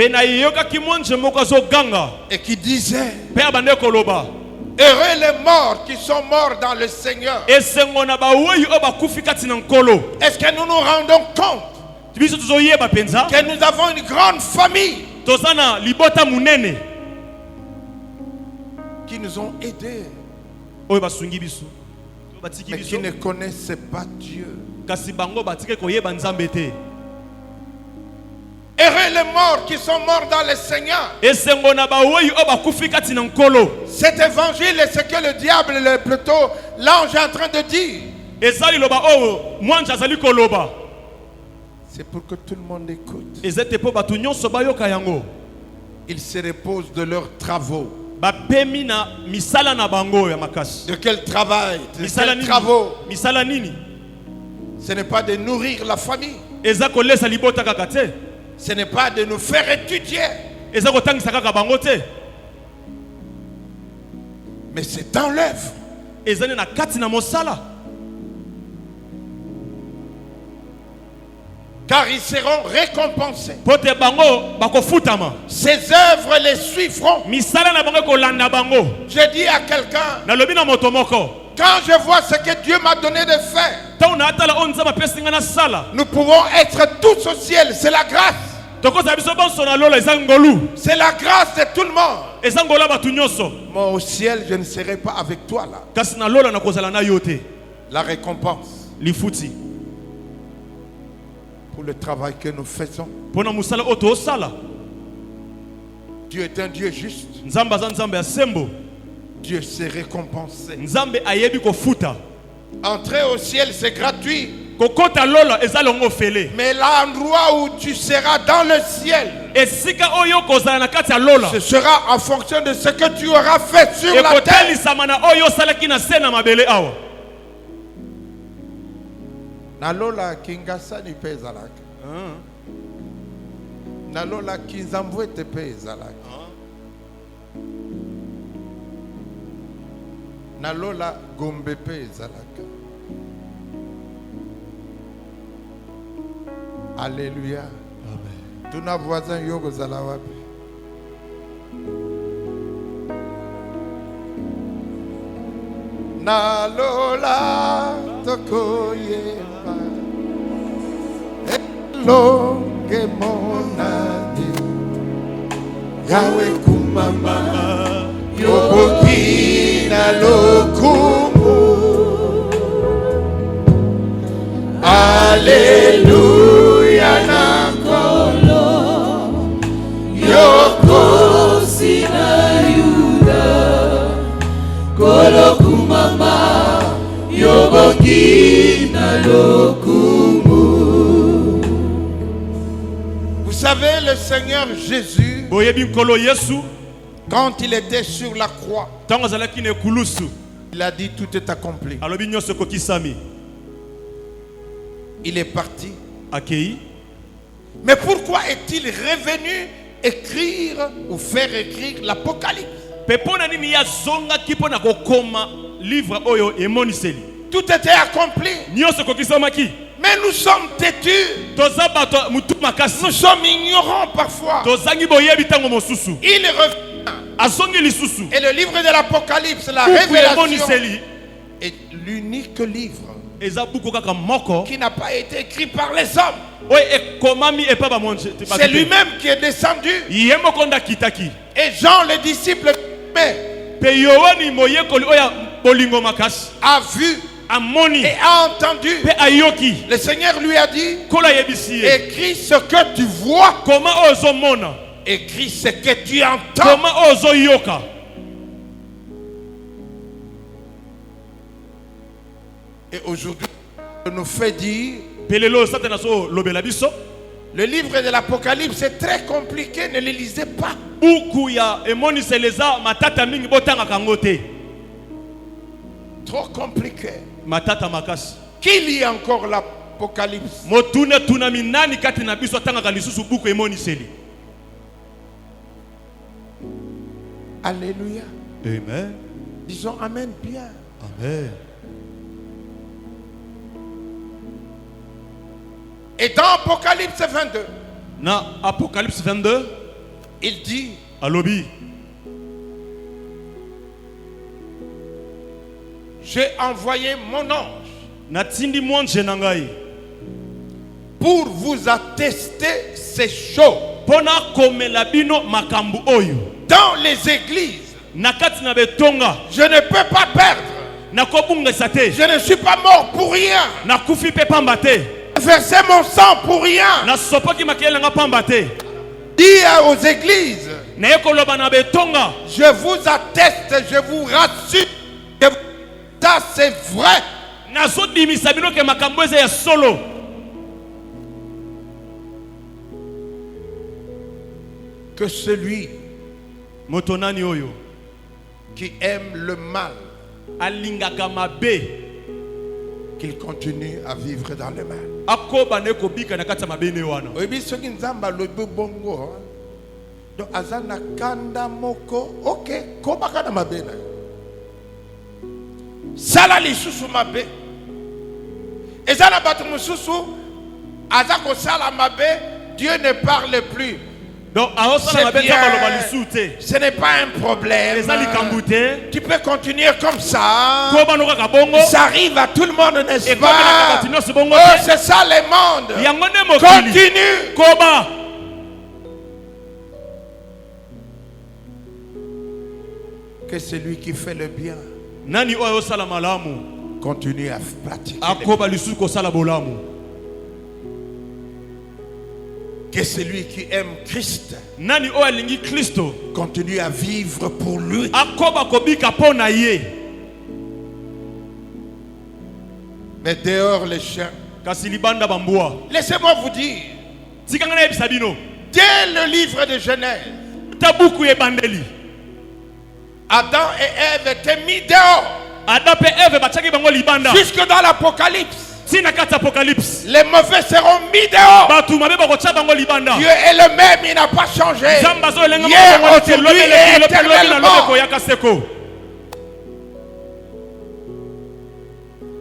et qui disait, heureux les morts qui sont morts dans le Seigneur. Est-ce que nous nous rendons compte que nous avons une grande famille qui nous ont aidés, mais qui ne connaissaient pas Dieu? Heureux les morts qui sont morts dans le Seigneur. Cet évangile est ce que le diable, plutôt l'ange est en train de dire. C'est pour que tout le monde écoute. Ils se reposent de leurs travaux. De quel travail? De quels travaux? Ce n'est pas de nourrir la famille. Ce n'est pas de nous faire étudier. Mais c'est dans l'œuvre. Car ils seront récompensés. Ces œuvres les suivront. Je dis à quelqu'un, quand je vois ce que Dieu m'a donné de faire, nous pouvons être tous au ciel, c'est la grâce. C'est la grâce de tout le monde. Moi au ciel, je ne serai pas avec toi là. La récompense pour le travail que nous faisons. Dieu est un Dieu juste. Dieu s'est récompensé. Entrer au ciel, c'est gratuit. Mais l'endroit où tu seras dans le ciel, ce sera en fonction de ce que tu auras fait sur la terre. Nalola kingasa ni pezalak. Nalola kinzambwe te pezalak. Nalola gombe pezalak. Alléluia. Amen. Tous nos voisins yogo zalawapi. Nalola tokoyeba. Hello gemonadi. Yawe kumama. Yoboki nalokumu. Alléluia. Vous savez, le Seigneur Jésus, quand il était sur la croix, il a dit tout est accompli. Il est parti. Mais pourquoi est-il revenu écrire ou faire écrire l'Apocalypse? Tout était accompli. Mais nous sommes têtus. Nous sommes ignorants parfois. Il revient. Et le livre de l'Apocalypse, la révélation, est l'unique livre qui n'a pas été écrit par les hommes. C'est lui-même qui est descendu. Et Jean, le disciple, a vu et a entendu. Le Seigneur lui a dit, écris ce que tu vois, écris ce que tu entends. Et aujourd'hui, on nous fait dire, le livre de l'Apocalypse est très compliqué, ne le lisez pas. Trop compliqué. Qui lit encore l'Apocalypse? Alléluia. Amen. Disons Amen bien. Amen. Et dans Apocalypse 22, Apocalypse 22, il dit, j'ai envoyé mon ange pour vous attester ces choses dans les églises. Je ne peux pas perdre. Je ne suis pas mort pour rien. Verser mon sang pour rien. Dis aux églises, je vous atteste, je vous rassure que ça c'est vrai. Que celui qui aime le mal, qu'il continue à vivre dans le mal. Donc azana kanda moko, ok, koba kana mabena. Sala lisusu mabe. Ezana batu mususu, azako sala mabe, Dieu ne parle plus. Donc, ce n'est pas un problème. Tu peux continuer comme ça. Ça arrive à tout le monde, n'est-ce pas? Oh, c'est ça le monde. Continue. que celui qui fait le bien Nani oyo sala malamu continue à pratiquer le akoba lisusu ko sala bolamu. que celui qui aime Christ Nani oyo alingi Kristo continue à vivre pour lui. akoba kobika pona ye. Mais dehors les chiens. Kasi libanda bambua. Laissez-moi vous dire, Tikanga na yebisa bino. dès le livre de Genèse, Tabuku ye bandeli. Adam et Ève étaient mis dehors. Adam pe Eve bachaki bango libanda. Jusque dans l'Apocalypse, Sina kati Apocalypse. les mauvais seront mis dehors. Batu mabe bakocha bango libanda. Dieu est le même, il n'a pas changé. Zamba zo elenga Hier, mo te aujourd'hui et éternellement. ko yakaseko.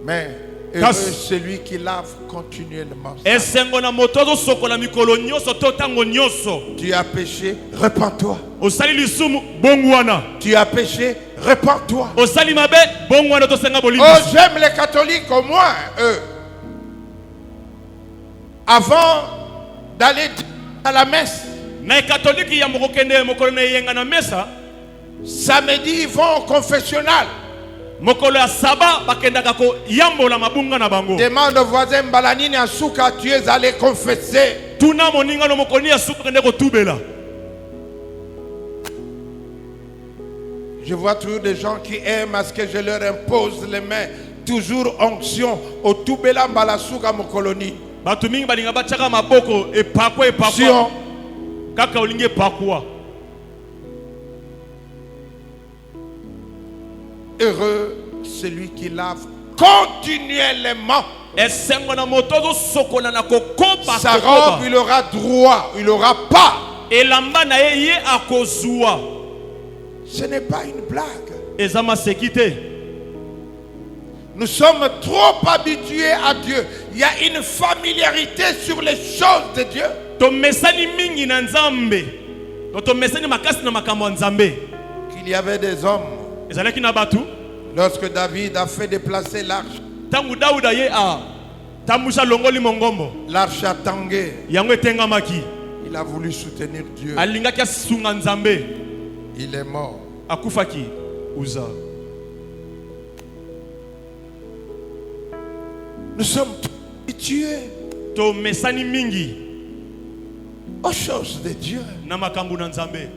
Mais heureux celui qui lave continuellement. Esengo na motozo sokola mikolo nyoso to tango nyoso. Tu as péché, repens-toi. Osali lisumu bongwana. Tu as péché, repens-toi. Osali mabe bongwana to senga bolimi. Oh, j'aime les catholiques au moins, eux. Avant d'aller à la messe, Na catholique ya mokokende mokolo na yenga na mesa. samedi, ils vont au confessionnal. Mokolo ya saba bakendaka ko yambola mabunga na bango. Demande au voisin Balanini à Souka, tu es allé confesser. Tuna moninga no mokoni ya suka kende ko tubela. Je vois toujours des gens qui aiment à ce que je leur impose les mains. Toujours onction au Toubela Mbalasuka Mokoloni. Batu mingi balinga bachaka maboko epakwa Sion. kaka olinge pakwa. Heureux celui qui lave continuellement Esengo na motozo sokola na kokoba sa robe, il aura droit, il aura pas. elamba na ye akozua. Ce n'est pas une blague. Ezama sekite. Nous sommes trop habitués à Dieu. Il y a une familiarité sur les choses de Dieu. To mesani mingi na nzambe. To mesani makasi na makambo nzambe. Qu'il y avait des hommes. Ezalaki na batu. Lorsque David a fait déplacer l'arche, Tangu Dauda ye a tamusha longoli mongombo. l'arche a tangué. Yango etengamaki. Il a voulu soutenir Dieu. Alingaki asunga nzambe. Il est mort. Akufaki uza. Nous sommes habitués To mesani mingi aux choses de Dieu. na makambo na nzambe.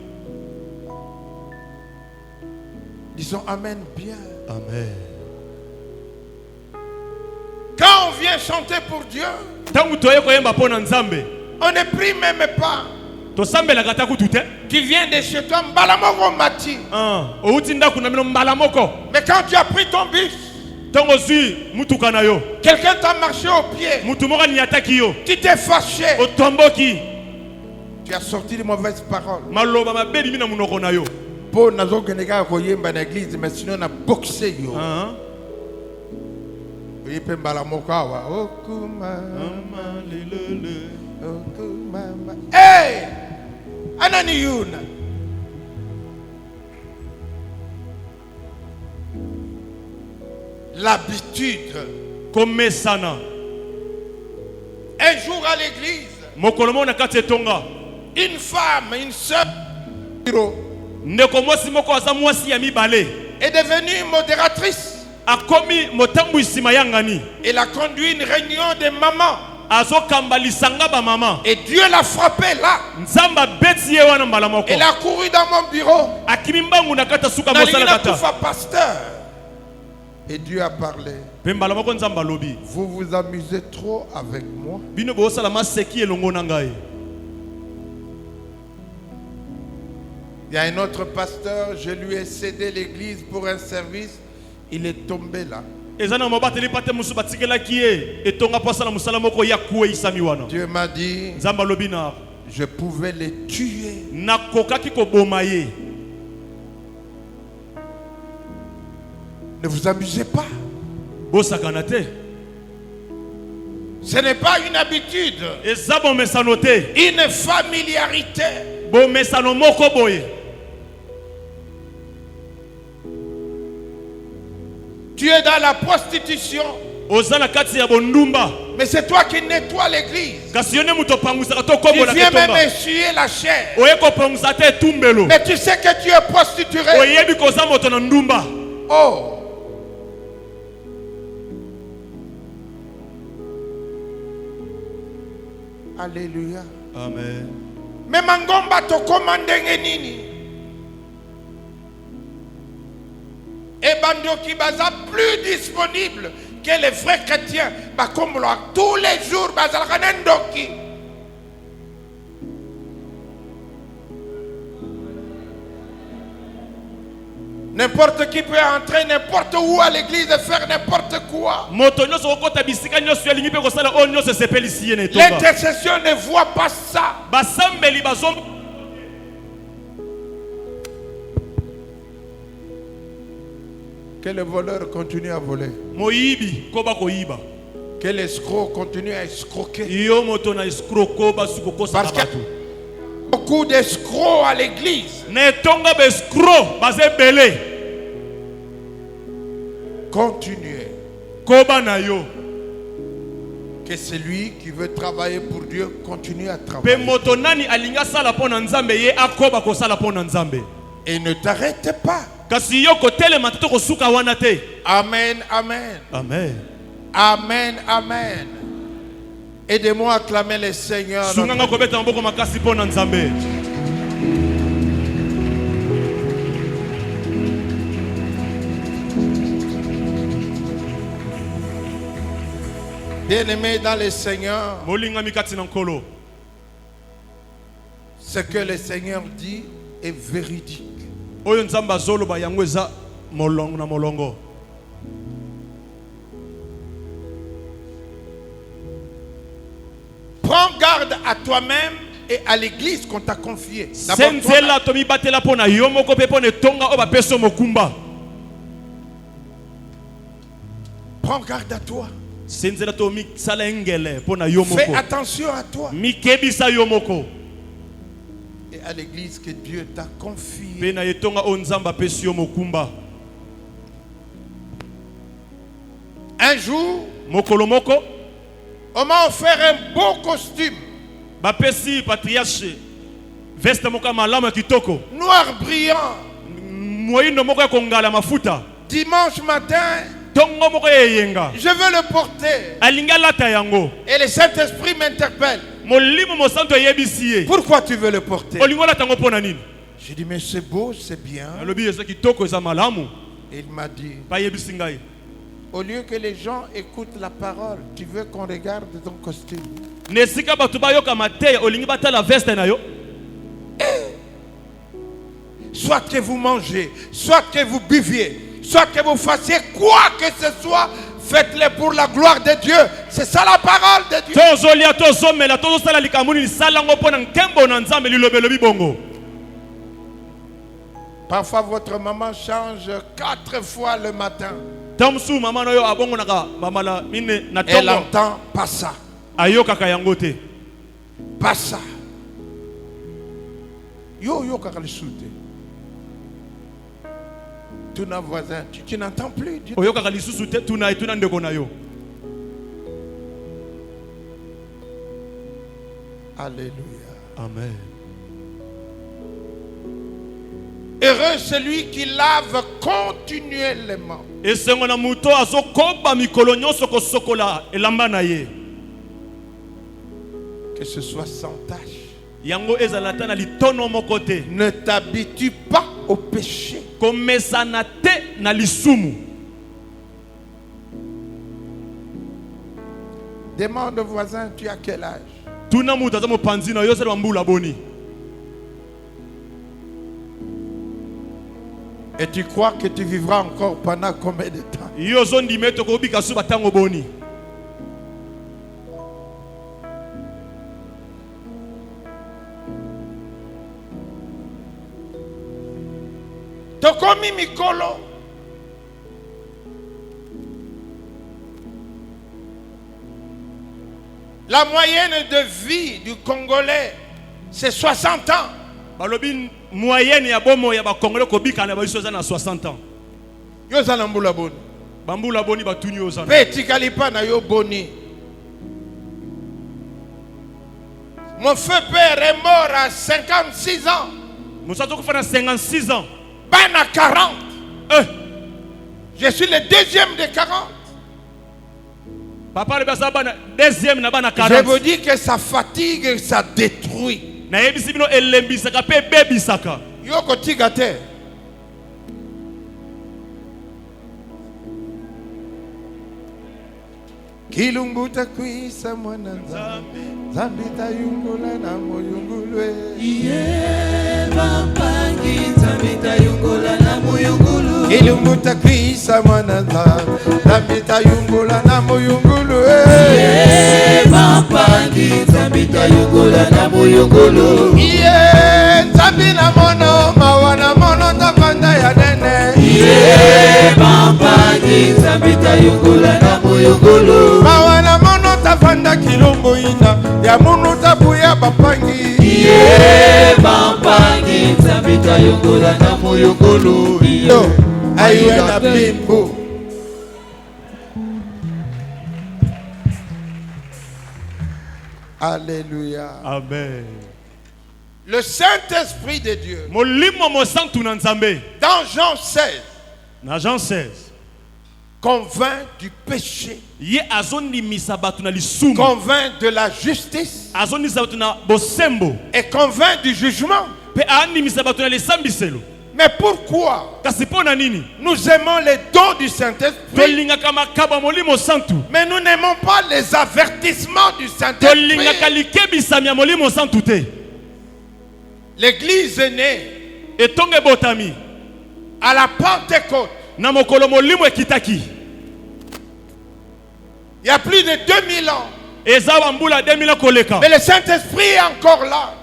Disons Amen bien. Amen. Quand on vient chanter pour Dieu, Tangu toye koyemba pona nzambe. on ne prie même pas. To sambela kata kutute. Tu viens de chez toi, Mbalamoko Mati. Outi ndaku na mino mbala moko. Mais quand tu as pris ton bus, Tango zui mutuka na yo. quelqu'un t'a marché au pied. Mutu moka ni ataki yo. Tu t'es fâché. Otomboki. Tu as sorti de mauvaises paroles. Maloba mabeli mina munoko na yo. Bon, nous avons koyemba na église, mais sinon on a boxé yo. Oui, pe Mbalamoko awa. Okuma. Okuma. Hey! Anani yuna. L'habitude. Comme sana. Un jour à l'église, Mokolomo na kati tonga. une femme, une sœur, Ndeko mwasi moko aza mwasi ya mibale. est devenue modératrice. Akomi motambu isima yangani. Elle a conduit une réunion de mamans. Azo kambalisanga ba mama. Et Dieu l'a frappé là. Nzamba beti ye wana mbala moko. Elle a couru dans mon bureau. Akimi mbangu na kata suka Dans mosala l'île kata. Kufa, pasteur. Et Dieu a parlé. Pe mbala moko nzamba lobi. Vous vous amusez trop avec moi. Bino bo sala maseki elongo na ngai. Il y a un autre pasteur, je lui ai cédé l'église pour un service. Il est tombé là. Ezana mobateli pate musu batikela kiye etonga posala musala moko ya kuwe isami wana. Dieu m'a dit, Nzamba lobi na je pouvais les tuer. nakokaki koboma ye. Ne vous amusez pas. Bosakana te. Ce n'est pas une habitude, Eza bomesano te. une familiarité. Bomesano moko boye. Tu es dans la prostitution. Ozana kati ya bondumba. Mais c'est toi qui nettoies l'église. Tu viens même essuyer la chair. Mais tu sais que tu es prostitué. Oh. Alléluia. Amen. Mais mangomba to commandenge nini. Et bandoki baza plus disponible que les vrais chrétiens. Bah comme tous les jours baza kanendoki. N'importe qui peut entrer n'importe où à l'église et faire n'importe quoi. L'intercession ne voit pas ça. Que le voleur continue à voler. Que l'escroc continue à escroquer. Parce qu'il y a beaucoup d'escrocs à l'église. Continuez. Que celui qui veut travailler pour Dieu continue à travailler. Et ne t'arrête pas. Amen, amen. Amen. Amen, amen. Aidez-moi à acclamer le Seigneur. Bien-aimés dans le Seigneur, ce que le Seigneur dit est véridique. Prends garde à toi-même et à l'église qu'on t'a confiée. Prends garde à toi. Fais attention à toi. Et à l'église que Dieu t'a confiée. Un jour, on m'a offert un beau costume. Noir brillant. Dimanche matin, je veux le porter. Et le Saint-Esprit m'interpelle. Pourquoi tu veux le porter? J'ai dit, mais c'est beau, c'est bien. Et il m'a dit, au lieu que les gens écoutent la parole, tu veux qu'on regarde ton costume. Soit que vous mangez, soit que vous buviez, soit que vous fassiez quoi que ce soit, faites-le pour la gloire de Dieu. C'est ça la parole de Dieu. Parfois votre maman change 4 fois le matin. Elle entend pas ça. Pas ça. Yo kakalisute. Tous nos voisins, tu n'entends plus. Alléluia. Amen. Heureux celui qui lave continuellement. Que ce soit sans tâche. Ne t'habitue pas au péché. Demande au voisin, tu as quel âge? Et tu crois que tu vivras encore pendant combien de temps? Tokomi mikolo. La moyenne de vie du Congolais, c'est 60 ans. Moyenne ya bomo ya ba Congolais kobika na ba 60 ans. Yo za na mbula boni. Bambula boni batuni yo za. Petit kalipa na yo boni. Mon feu père est mort à 56 ans. Mosato kufana 56 ans. Ben à 40. Je suis le deuxième des 40. Papa le basabana deuxième na bana 40. Je vous dis que ça fatigue et ça détruit. Na yebisi bino elembisaka pe bebisaka. Yoko tigate. Kilumbuta kuisa mwana nzambe. Nzambe tayungola na moyungulwe. Iye bampangi nzambe tayungola na moyungulu. Kilumbuta kuisa mwana nzambe. Nzambe tayungola na moyungulwe. Iye bampangi nzambe tayungola na moyungulu. Iye nzambe na mono mawana mono tafanda ya nene. Iye bampangi nzambe tayungola na moyungulu. Mawana mono tafanda kilombo ina ya mono tabuya bapangi. Iye bampangi nzambe tayungola na moyungulu. Yo ayo na bimbo. Alléluia. Amen. Le Saint-Esprit de Dieu. Molimo mo santu na nzambe. Dans Jean 16. Na Jean 16. Convainc du péché. Ye azoni misabatu na lisumu. Convainc de la justice. Azoni misabatu na bosembo. Et convainc du jugement. Pe ani misabatu na lesambiselo. Mais pourquoi nous aimons les dons du Saint-Esprit, mais nous n'aimons pas les avertissements du Saint-Esprit? L'église est née à la Pentecôte. Il y a plus de 2000 ans. Mais le Saint-Esprit est encore là.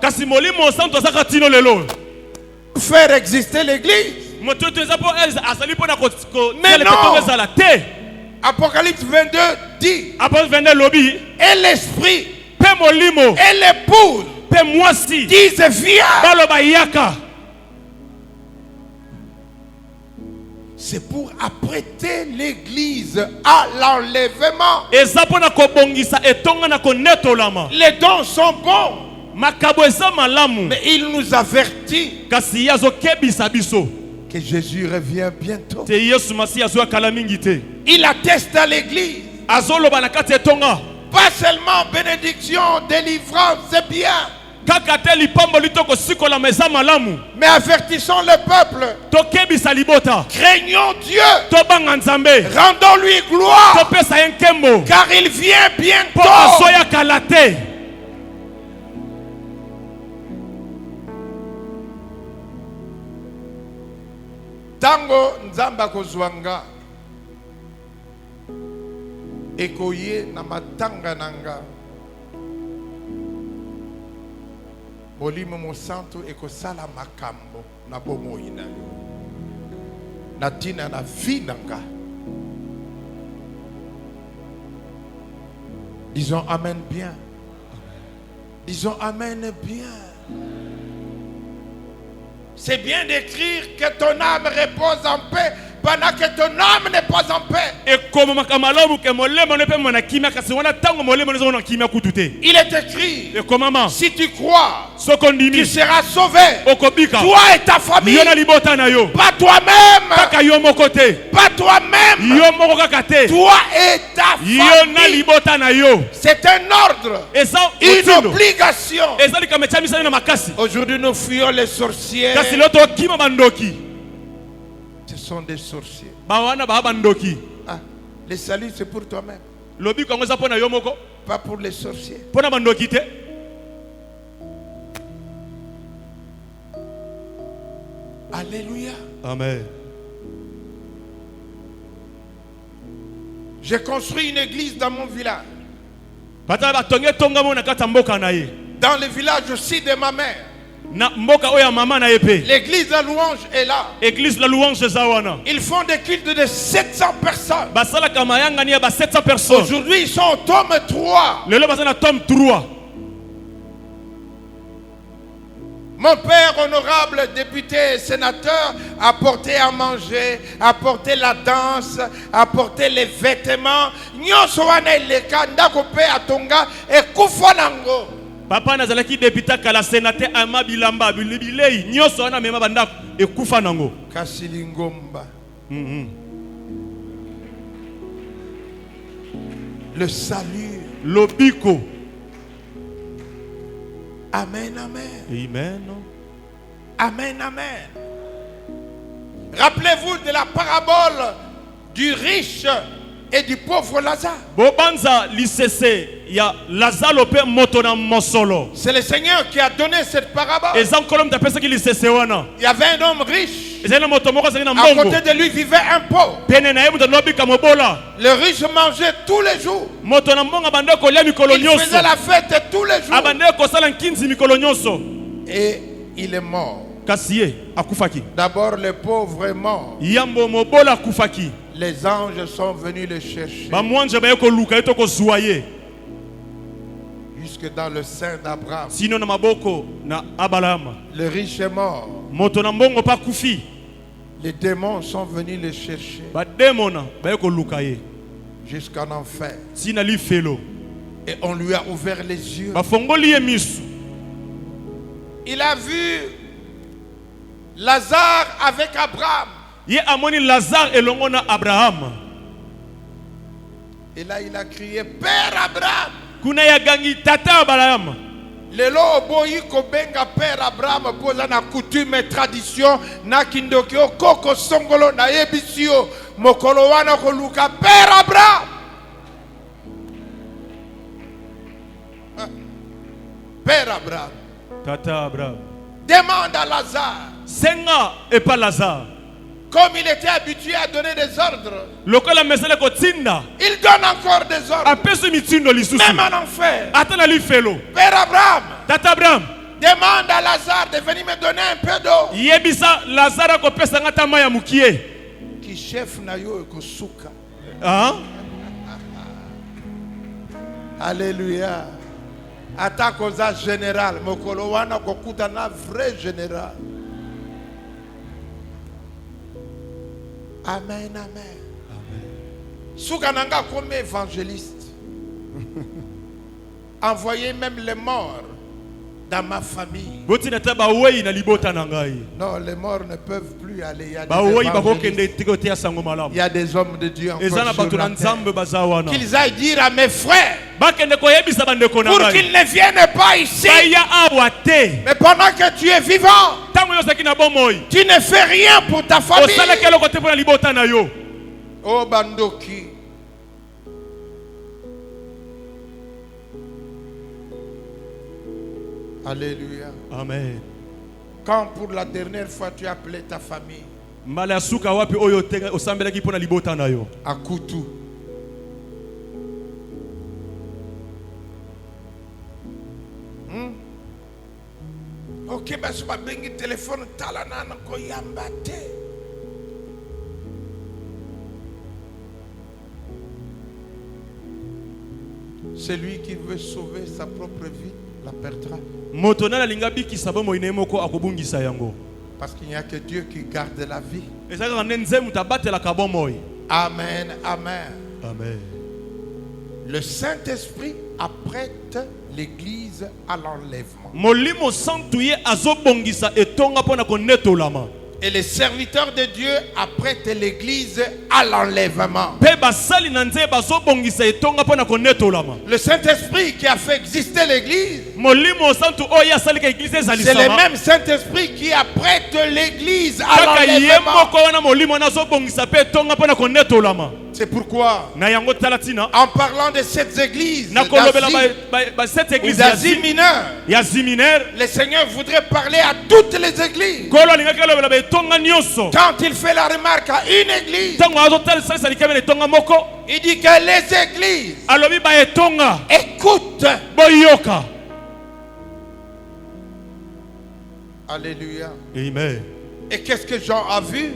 Faire exister l'église. Mais non. Apocalypse 22 dit, et l'esprit et l'épouse disent viens. C'est pour apprêter l'église à l'enlèvement. Les dons sont bons, mais il nous avertit que Jésus revient bientôt. Il atteste à l'église. Pas seulement bénédiction, délivrance, c'est bien, mais avertissons le peuple. Craignons Dieu. Rendons-lui gloire, car il vient bientôt. Tango nzamba kozwanga ekoye na matanga nanga Molimo Mosanto ekosala makambo na bomoi na yo na tina na vie nanga. Disons amen bien. Disons amen bien. C'est bien d'écrire que ton âme repose en paix pendant que ton âme n'est pas en paix. Il est écrit, si tu crois, tu seras sauvé, toi et ta famille, pas toi-même, pas toi-même, toi et ta famille. C'est un ordre, une obligation. Aujourd'hui nous fuyons les sorciers. Ce sont des sorciers. Ah, le salut c'est pour toi-même, pas pour les sorciers. Alléluia. Amen. J'ai construit une église dans mon village. Dans le village aussi de ma mère. L'église de louange est là. Ils font des cultes de 700 personnes. Aujourd'hui ils sont au tome 3. Mon père honorable, député, sénateur, a porté à manger, a porté la danse, a porté les vêtements. Papa nazalaki député kala sénateur ama bilamba bilei nyoso wana mema bandako ekufa nango. Kasilingomba. Le salut. Lobiko. Amen, amen. Amen. Amen, amen. Rappelez-vous de la parabole du riche et du pauvre Lazare. Bobanza lisese ya Lazaro pe motona mosolo. C'est le Seigneur qui a donné cette parabole. Et zankolom ta pesa ki lisese wana. Il y avait un homme riche. À côté de lui vivait un pauvre. Le riche mangeait tous les jours. Il faisait la fête tous les jours. Et il est mort. D'abord le pauvre est mort. Les anges sont venus le chercher. Jusque dans le sein d'Abraham. Le riche est mort. Les démons sont venus le chercher jusqu'en enfer. Et on lui a ouvert les yeux. Il a vu Lazare avec Abraham. Et là il a crié, Père Abraham. Lelo oboyi kobenga Père Abraham poza na coutume et tradition na kindokyo koko songolo na yebisio mokolo wana koluka Père Abraham. Père Abraham. Tata Abraham. Demande à Lazare. Senga et pas Lazare. Comme il était habitué à donner des ordres, il donne encore des ordres. Même en enfer. Père Abraham, Tata Abraham, demande à Lazare de venir me donner un peu d'eau. Qui chef na yo ekosuka. Alléluia. Attaque aux général. Mokolo wana kokuta na vrai général. Amen, amen. Soukananga comme évangéliste. Envoyez même les morts dans ma famille. Non, les morts ne peuvent plus aller. Il y a des hommes de Dieu encore sur la terre. Qu'ils aillent dire à mes frères pour qu'ils ne viennent pas ici. Mais pendant que tu es vivant, tu ne fais rien pour ta famille. Oh Bandoki. Alléluia. Amen. Quand pour la dernière fois tu as appelé ta famille à Koutou, ok, bah je vais bengi téléphone talana nako yambate. Celui qui veut sauver sa propre vie la perdra. Parce qu'il n'y a que Dieu qui garde la vie. Amen, amen. Amen. Le Saint-Esprit apprête l'Église à l'enlèvement. Et les serviteurs de Dieu apprêtent l'Église à l'enlèvement. Le Saint-Esprit qui a fait exister l'Église, c'est le même Saint-Esprit qui apprête l'Église à l'enlèvement. C'est pourquoi, en parlant de cette église d'Asie mineure, le Seigneur voudrait parler à toutes les églises. Quand il fait la remarque à une église, il dit que les églises écoutent. Alléluia. Amen. Et qu'est-ce que Jean a vu?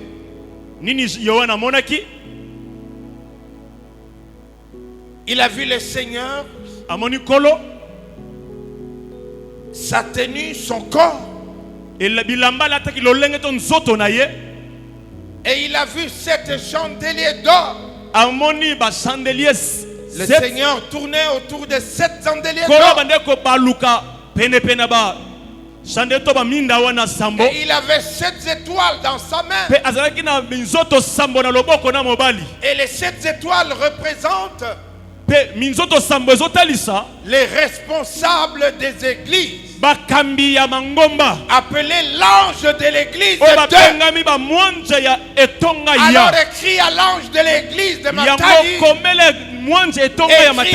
Il a vu le Seigneur, sa tenue, son corps. Et il a vu 7 chandeliers d'or. Le Seigneur tournait autour de 7 chandeliers d'or. Et il avait 7 étoiles dans sa main. Et les 7 étoiles représentent les responsables des églises. Appelé l'ange de l'église de alors écrit à l'ange de l'église de Matadi, écrit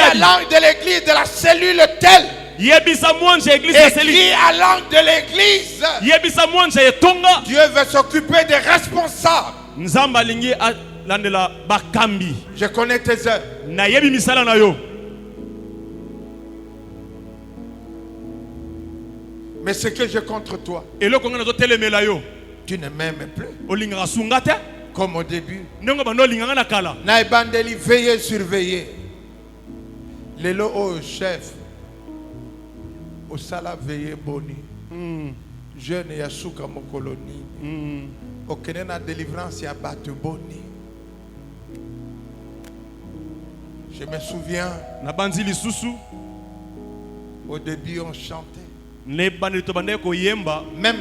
à l'ange de l'église de la cellule telle, écrit à l'ange de l'église. Dieu veut s'occuper des responsables. Je connais tes œuvres. Mais ce que j'ai contre toi, tu ne m'aimes plus. Comme au début. Naibandeli, veillez, surveillez. Lelo au chef. Au sala veillez boni. Jeune yasuka mokoloni. Au kenena délivrance ya batu boni. Je me souviens. Au début on chantait. Même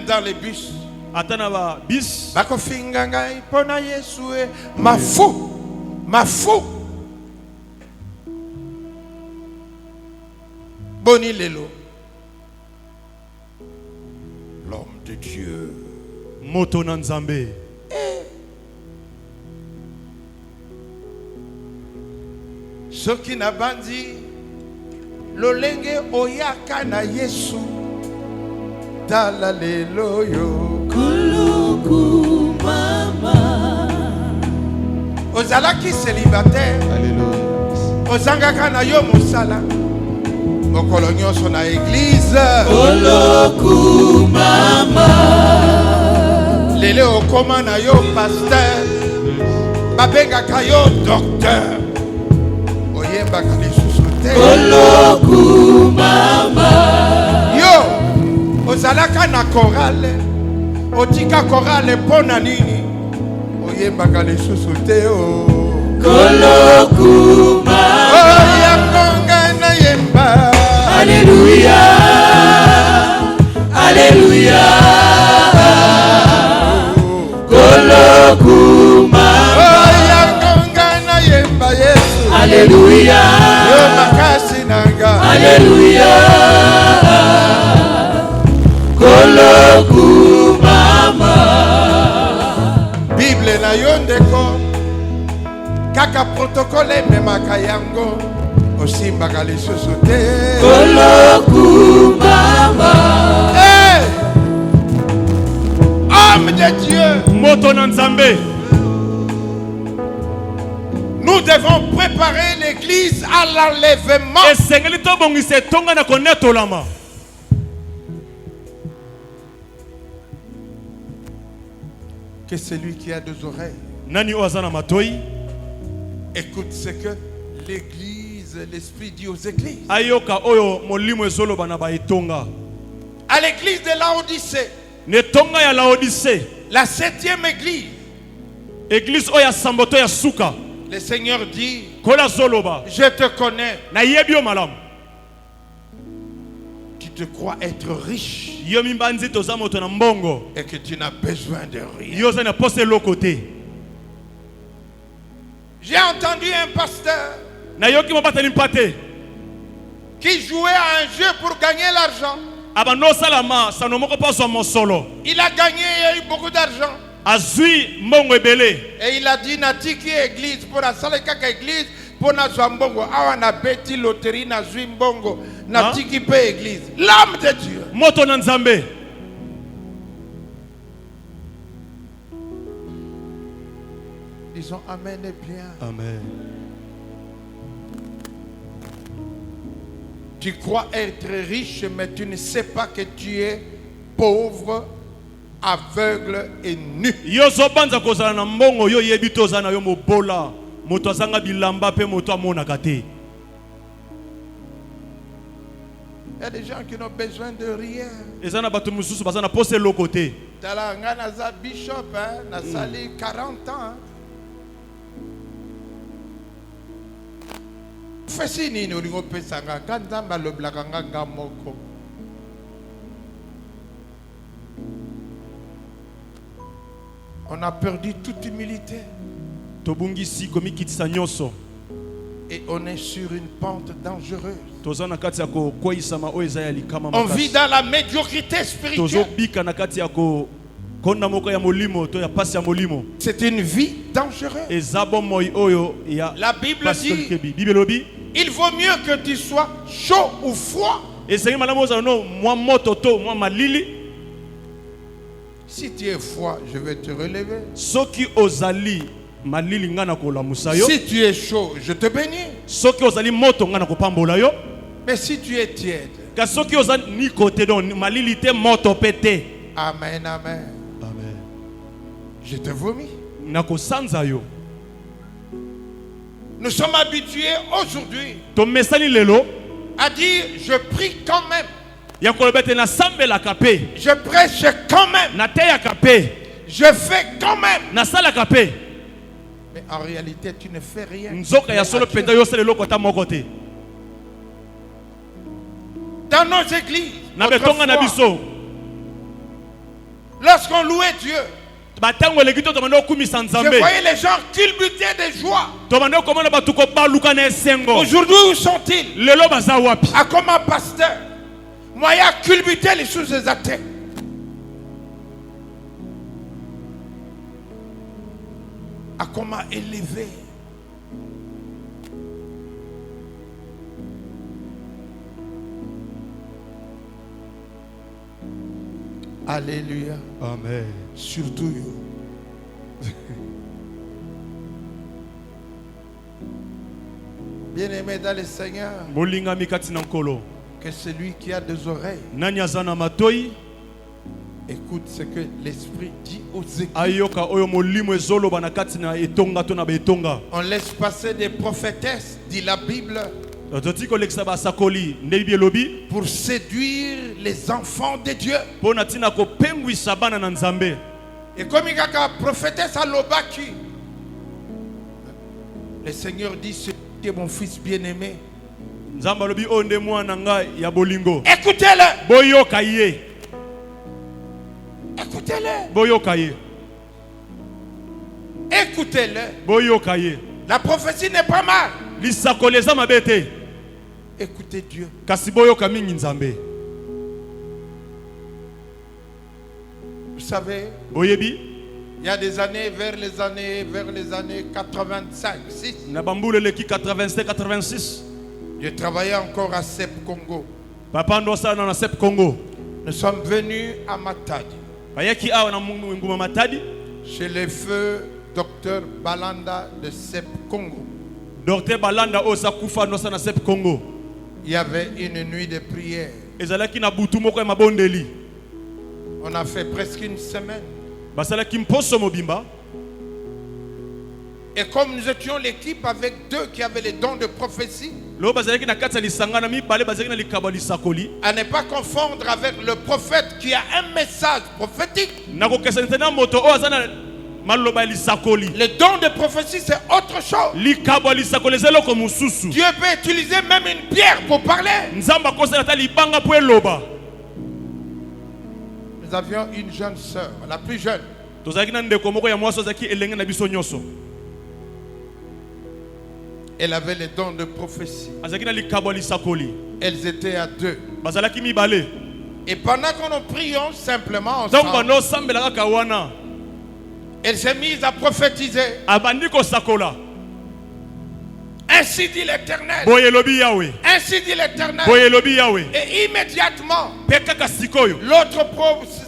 dans les bus. Ma fou. Boni Lelo. L'homme de Dieu. Moto Nanzambe. Ce qui n'a pas dit. Lolenge oyaka na Yesu. Dalaleloyo Kuluku mama Ozalaki célibataire. Alléluia. Ozangaka na yo mosala. Mokolo nyonso na église. Kuluku mama Lele okoma na yo pasteur. Babengaka yo docteur. Oyembaka lisusu te. Kuluku mama Yo ozalaka na chorale, otika chorale pona nini, oyembaka lisusu te o. Koloku mama oyakonga na yemba. Alléluia, Alléluia. Koloku mama oyakonga na yemba Yesu. Alléluia, yo makasi nanga. Alléluia. Koloku mama Bible na yo ndeko kaka protocole memaka yango osimbaka lisusu te. Koloku mama Hey! Homme de Dieu, Moto Nanzambe. nous devons préparer l'église à l'enlèvement. Que celui qui a 2 oreilles écoute ce que l'église, l'esprit dit aux églises. À l'église de Laodicée, la 7e église, le Seigneur dit, je te connais. Tu te crois être riche et que tu n'as besoin de rien. J'ai entendu un pasteur qui jouait à un jeu pour gagner l'argent. Il a gagné, il a eu beaucoup d'argent. Et il a dit natiki église pour la salle kaka église pour na mbongo awa na beti loterie na zui mbongo natiki pe église. L'âme de Dieu. Moto Nanzambe. Disons amen et bien. Amen. Tu crois être riche mais tu ne sais pas que tu es pauvre, aveugle et nu. Il y a des gens qui n'ont besoin de rien. Talanga naza bishop, nasali 40 ans. Fesi nini olingo pesanga kanzamba loblaka nga moko. a perdu toute humilité. Et on est sur une pente dangereuse. On vit dans la médiocrité spirituelle. C'est une vie dangereuse. La Bible dit, il vaut mieux que tu sois chaud ou froid. Si tu es froid, je vais te relever. Si tu es chaud, je te bénis. Mais si tu es tiède, amen, amen. Je te vomis. Nous sommes habitués aujourd'hui à dire je prie quand même. Je prêche quand même. Je fais quand même. Mais en réalité, tu ne fais rien. Dans nos églises, lorsqu'on louait Dieu, je voyais les gens culbuter de joie. Aujourd'hui, où sont-ils? À comme un pasteur, moi, il a culbuté les choses des athées. À comment élever. Alléluia. Amen. Surtout bien-aimé dans le Seigneur, que celui qui a des oreilles écoute ce que l'Esprit dit aux églises. On laisse passer des prophétesses, dit la Bible, pour séduire les enfants de Dieu. Et comme il y a une prophétesse à l'Obaki, le Seigneur dit, ce qui est mon fils bien-aimé, écoutez-le. Écoutez-le. Écoutez-le. La prophétie n'est pas mal. Écoutez Dieu. Vous savez, il y a des années, vers les années 85, 86, je travaillais encore à CEP Congo. Nous sommes venus à Matadi, chez le feu Docteur Balanda de CEP Congo. Il y avait une nuit de prière. On a fait presque une semaine. Et comme nous étions l'équipe avec deux qui avaient les dons de prophétie, à ne pas confondre avec le prophète qui a un message prophétique. Le don de prophétie, c'est autre chose. Dieu peut utiliser même une pierre pour parler. Nous avions une jeune sœur, la plus jeune. Elle avait les dons de prophétie. Elles étaient à deux. Et pendant que nous prions simplement ensemble, elle s'est mise à prophétiser. Ainsi dit l'Éternel. Ainsi dit l'Éternel. Et immédiatement,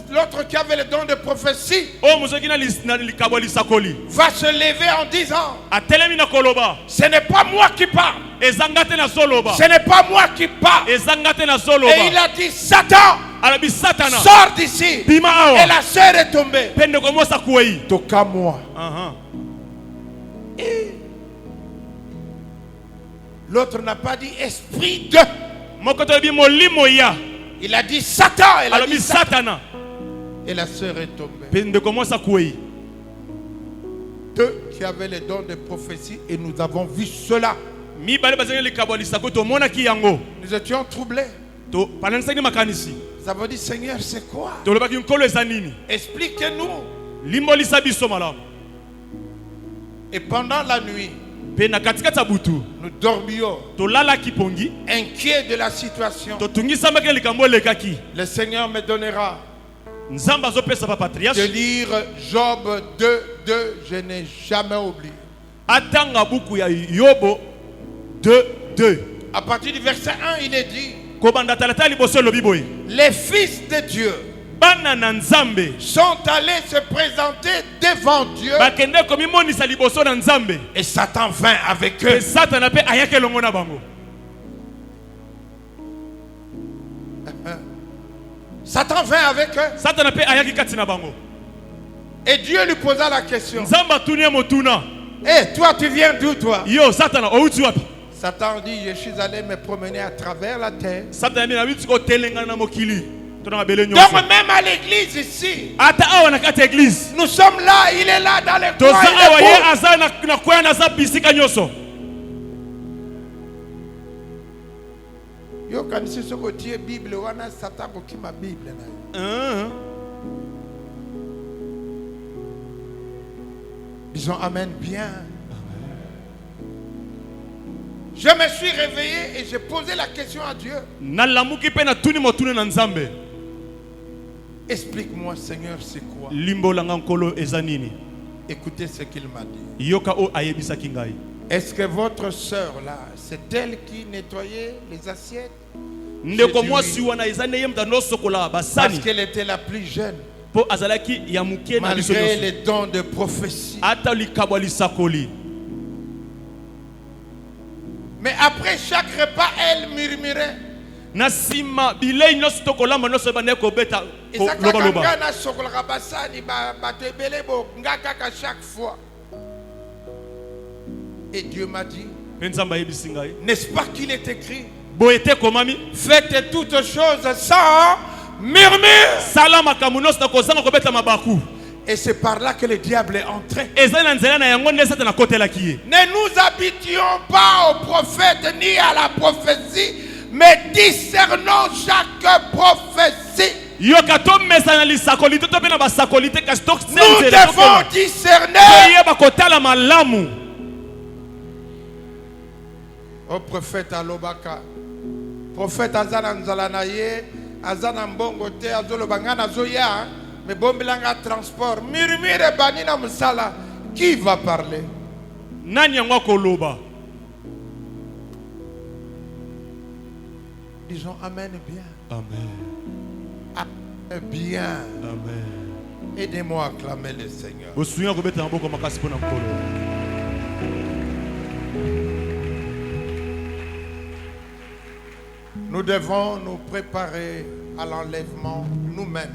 l'autre qui avait le don de prophétie va se lever en disant, ce n'est pas moi qui parle. Ce n'est pas moi qui parle. Et il a dit, Satan, sors d'ici. Et la sœur est tombée. Toka-moi. Et l'autre n'a pas dit esprit de. Il a dit Satan. Elle a dit Satan. Et la sœur est tombée. Deux qui avaient les dons de prophétie et nous avons vu cela. Nous étions troublés. Nous avons dit Seigneur, c'est quoi? Expliquez-nous. Et pendant la nuit, nous dormions, inquiets de la situation. Le Seigneur me donnera de lire Job 2, je n'ai jamais oublié. À partir du verset 1, il est dit: les fils de Dieu sont allés se présenter devant Dieu et Satan vint avec eux. Satan vint avec eux. Et Dieu lui posa la question: hey, toi tu viens d'où toi? Satan dit: je suis allé me promener à travers la terre. Donc même à l'église ici, nous sommes là, il est là dans les coins. Yo kanisi soko tie Bible wana Satan ko ki ma Bible na. Disons amen bien. Je me suis réveillé et j'ai posé la question à Dieu. Explique-moi, Seigneur, c'est quoi? Écoutez ce qu'il m'a dit. Est-ce que votre sœur là, c'est elle qui nettoyait les assiettes? Parce qu'elle était la plus jeune, malgré les dons de prophétie. Mais après chaque repas, elle murmurait. À chaque fois. Et Dieu m'a dit: n'est-ce pas qu'il est écrit, faites toutes choses sans murmure? Et c'est par là que le diable est entré. Ne nous habitions pas au prophète ni à la prophétie, mais discernons chaque prophétie. Nous devons discerner. Au prophète Alobaka, prophète Azana Nzalanaye, Azana Mbongote, Azolobangana Zoya, mais Bombilanga transport, murmure Banina Musala, qui va parler? Disons amen bien. Amen. Amen bien. Amen. Aidez-moi à acclamer le Seigneur. Nous devons nous préparer à l'enlèvement nous-mêmes.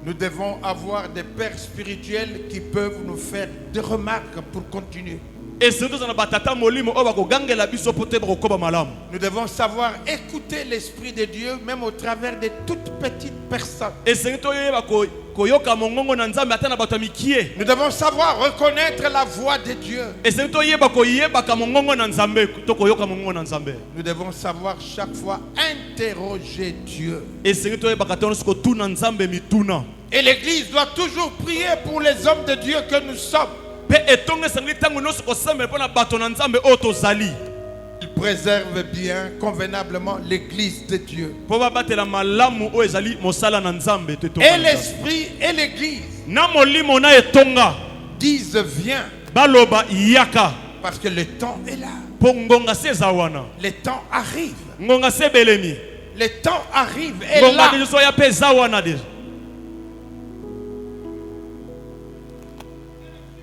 Nous devons avoir des pères spirituels qui peuvent nous faire des remarques pour continuer. Nous devons savoir écouter l'Esprit de Dieu même au travers de toutes petites personnes. Nous devons savoir reconnaître la voix de Dieu. Nous devons savoir chaque fois interroger Dieu. Et l'Église doit toujours prier pour les hommes de Dieu que nous sommes. Il préserve bien convenablement l'Église de Dieu. Et l'Esprit et l'Église disent viens. Parce que le temps est là. Le temps arrive. Le temps arrive et là.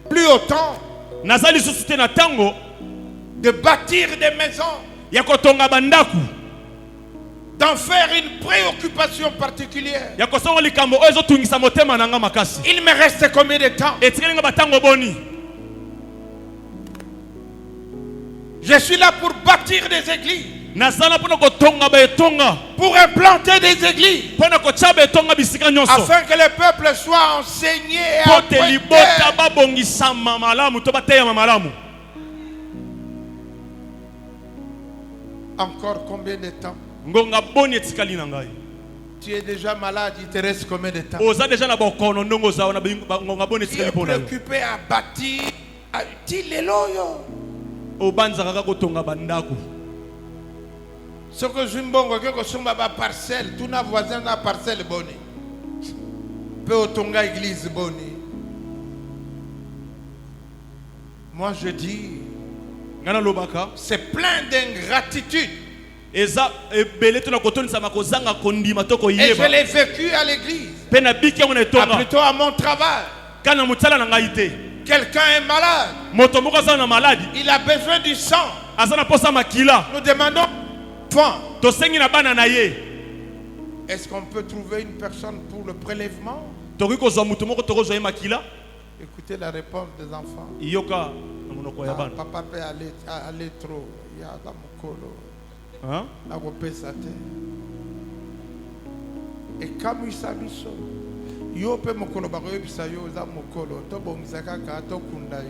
Plus autant de bâtir des maisons, d'en faire une préoccupation particulière. Il me reste combien de temps? Je suis là pour bâtir des églises, pour implanter des églises, afin que le peuple soit enseigné et apprêté. Encore combien de temps? Tu es déjà malade, il te reste combien de temps? Tu es préoccupé à bâtir. Tu es loyo. Ce que je mbongo que je parcelle, tout na voisin na parcelle boni. Peu otonga église boni. Moi je dis, c'est plein d'ingratitude. Et je l'ai vécu à l'église. Plutôt à mon travail. Quelqu'un est malade. Il a besoin du sang. Nous demandons est-ce qu'on peut trouver une personne pour le prélèvement? Écoutez la réponse des enfants. Papa peut aller trop. Il y a dans mon colo. Et comme il s'habille, yo pe mokolo ba koyebisa yo za mokolo to bongisaka ka to kunda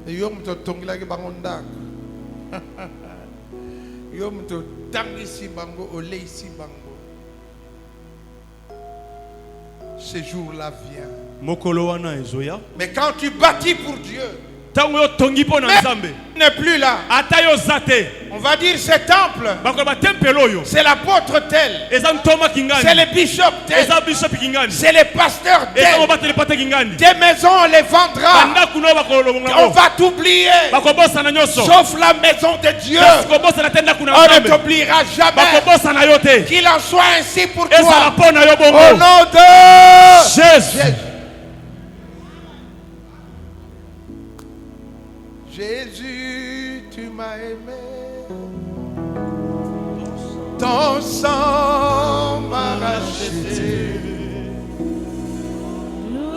ye. Yo mto tongila ke bango ndako. Yo mto tangisi bango oleisi bango. Ce jour-là vient. Mokolo wana ezoya. Mais quand tu bâtis pour Dieu, n'est plus là. On va dire ce temple, c'est l'apôtre tel, c'est le bishop tel, c'est le pasteur tel. Tes maisons on les vendra. On va t'oublier. Sauf la maison de Dieu. On ne t'oubliera jamais. Qu'il en soit ainsi pour toi. Au nom de Jésus. Jésus, tu m'as aimé, ton sang m'a racheté,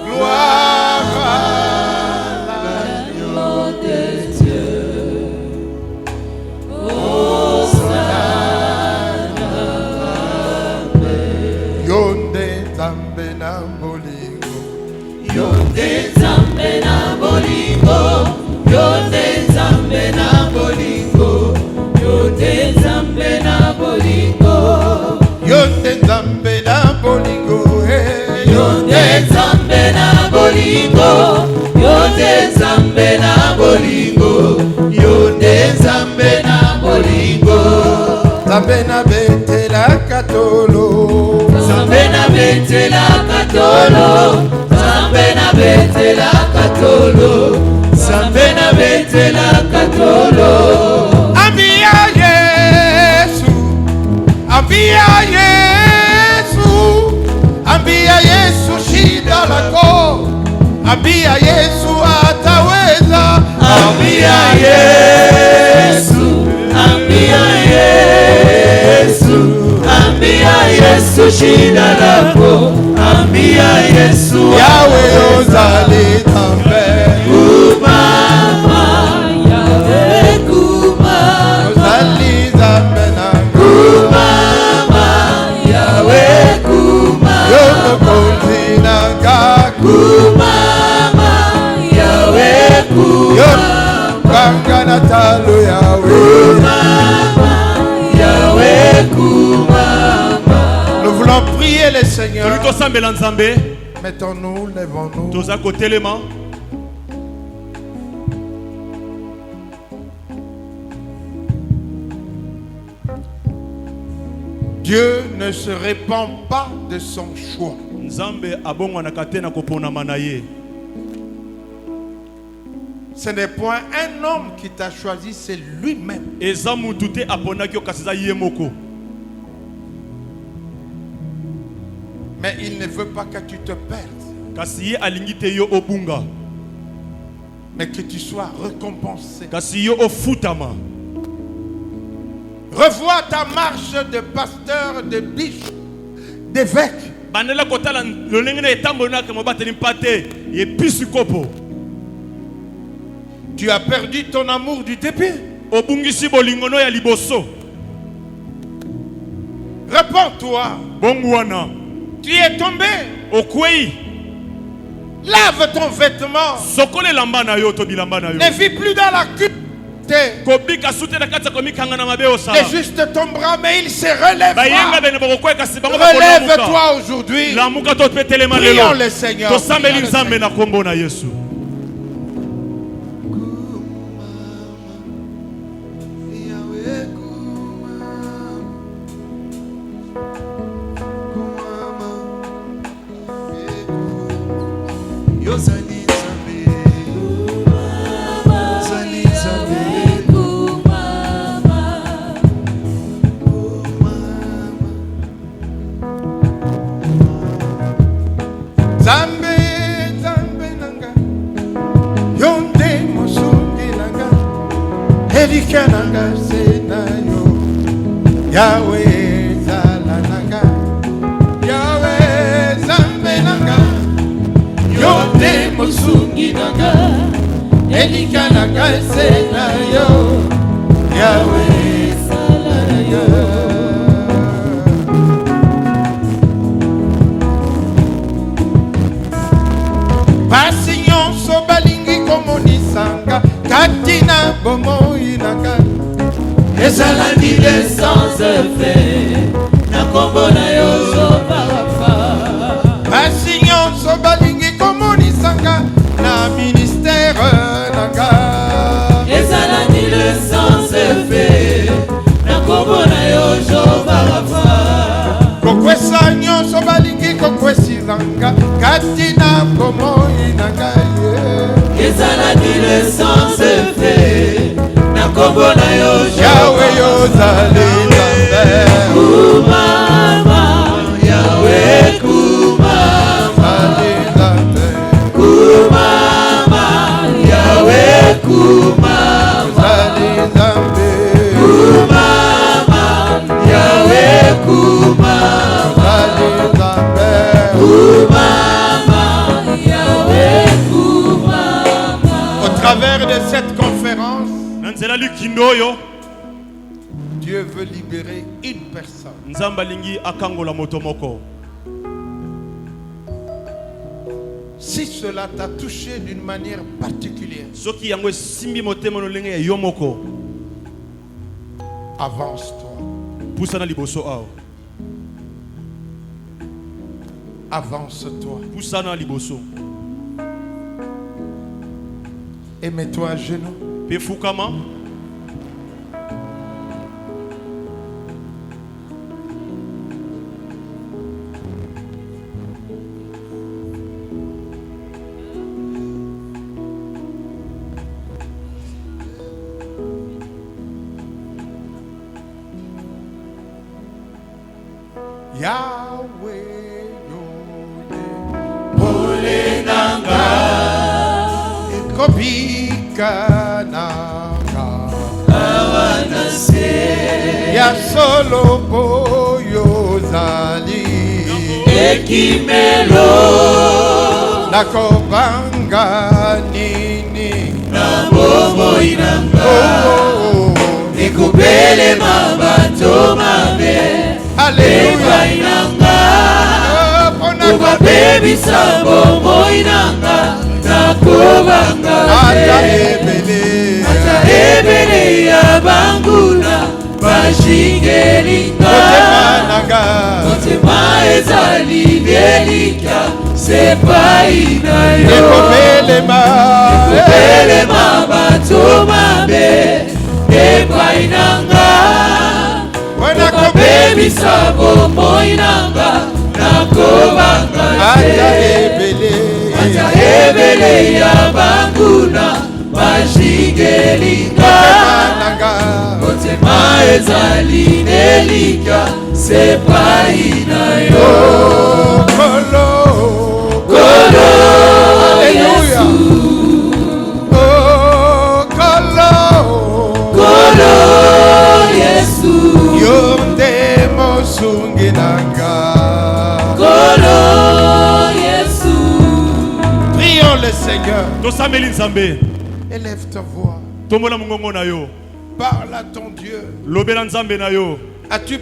gloire à l'agneau de Dieu, Hosanna, Yonde Zambe na bolingo, Yonde Zambe na bolingo. Yonde Zambe na bolingo, Yonde Zambe na bolingo, Yonde Zambe na bolingo, Yonde Zambe na bolingo, Yonde Zambe na bolingo, Yonde Zambe na bolingo, Zambe na betela katolo, Zambe na betela katolo, Zambe na betela katolo. Sambena betela katolo. Ambia Yesu, ambia Yesu, ambia Yesu shida lako, ambia Yesu ataweza. Ambia Yesu, ambia Yesu, ambia Yesu shida lako, ambia Yesu Yawe ozali tambe. Nous voulons prier le Seigneur. Mettons-nous, lèvons-nous. Dieu ne se répand pas de son choix. Ce n'est point un homme qui t'a choisi, c'est lui-même. Mais il ne veut pas que tu te perdes, mais que tu sois récompensé. Revois ta marche de pasteur, de bishop, d'évêque. Tu as perdu ton amour du début. Réponds-toi. Tu es tombé. Lave ton vêtement. Ne vis plus dans la culte. t'embouter. Les justes tomberont, mais il se relèvera. Relève-toi aujourd'hui. Prions le Seigneur. Yahweh Zalananga, Yahweh Zambenanga, Yonde Mosungi Nanga, Elikananga Senayo, Yahweh Zalananga. Passion Sobalingi Komonisanga, Katina Bomo Inanga. Ezalani le sans effet na kombo na yo Jehova. Passion Sobalingi Komonisanga na ministère nanga. Ezalani le sans effet na kombo na yo Jehova. Kokwesa nyonso balingi kokwesizanga katina komo inanga. Ezalani le sans effet na kombo na yo Yahweh yozali nzambe. Kumama Yahweh kumama Nzambe. Kumama Yahweh kumama Nzambe. Kumama Yahweh kumama Nzambe. Kumama Yahweh kumama. Au travers de cette conférence, Dieu veut libérer une personne. Si cela t'a touché d'une manière particulière, avance-toi. Avance-toi. Et mets-toi à genoux. Yahweh Pole nanga Kobika nanga awanase ya solo boyo zali ekimelo nakobanga nini na bobo inanga ekobele mabato mabe Alléluia inanga okabebisa bobo inanga nakobanga ata ebele ya banguna bashingelinga motema ezali lelika sepai na yo ekobelema bato mabe epai nanga okabebisa bomoi nanga nakobanga ata ebele ya banguna bashingelinga motema ezali nelika sepai na yo kolo Yesu kolo Yesu yonde mosungi nanga kolo Yesu. Prions le Seigneur. Élève ta voix. Parle à ton Dieu. As-tu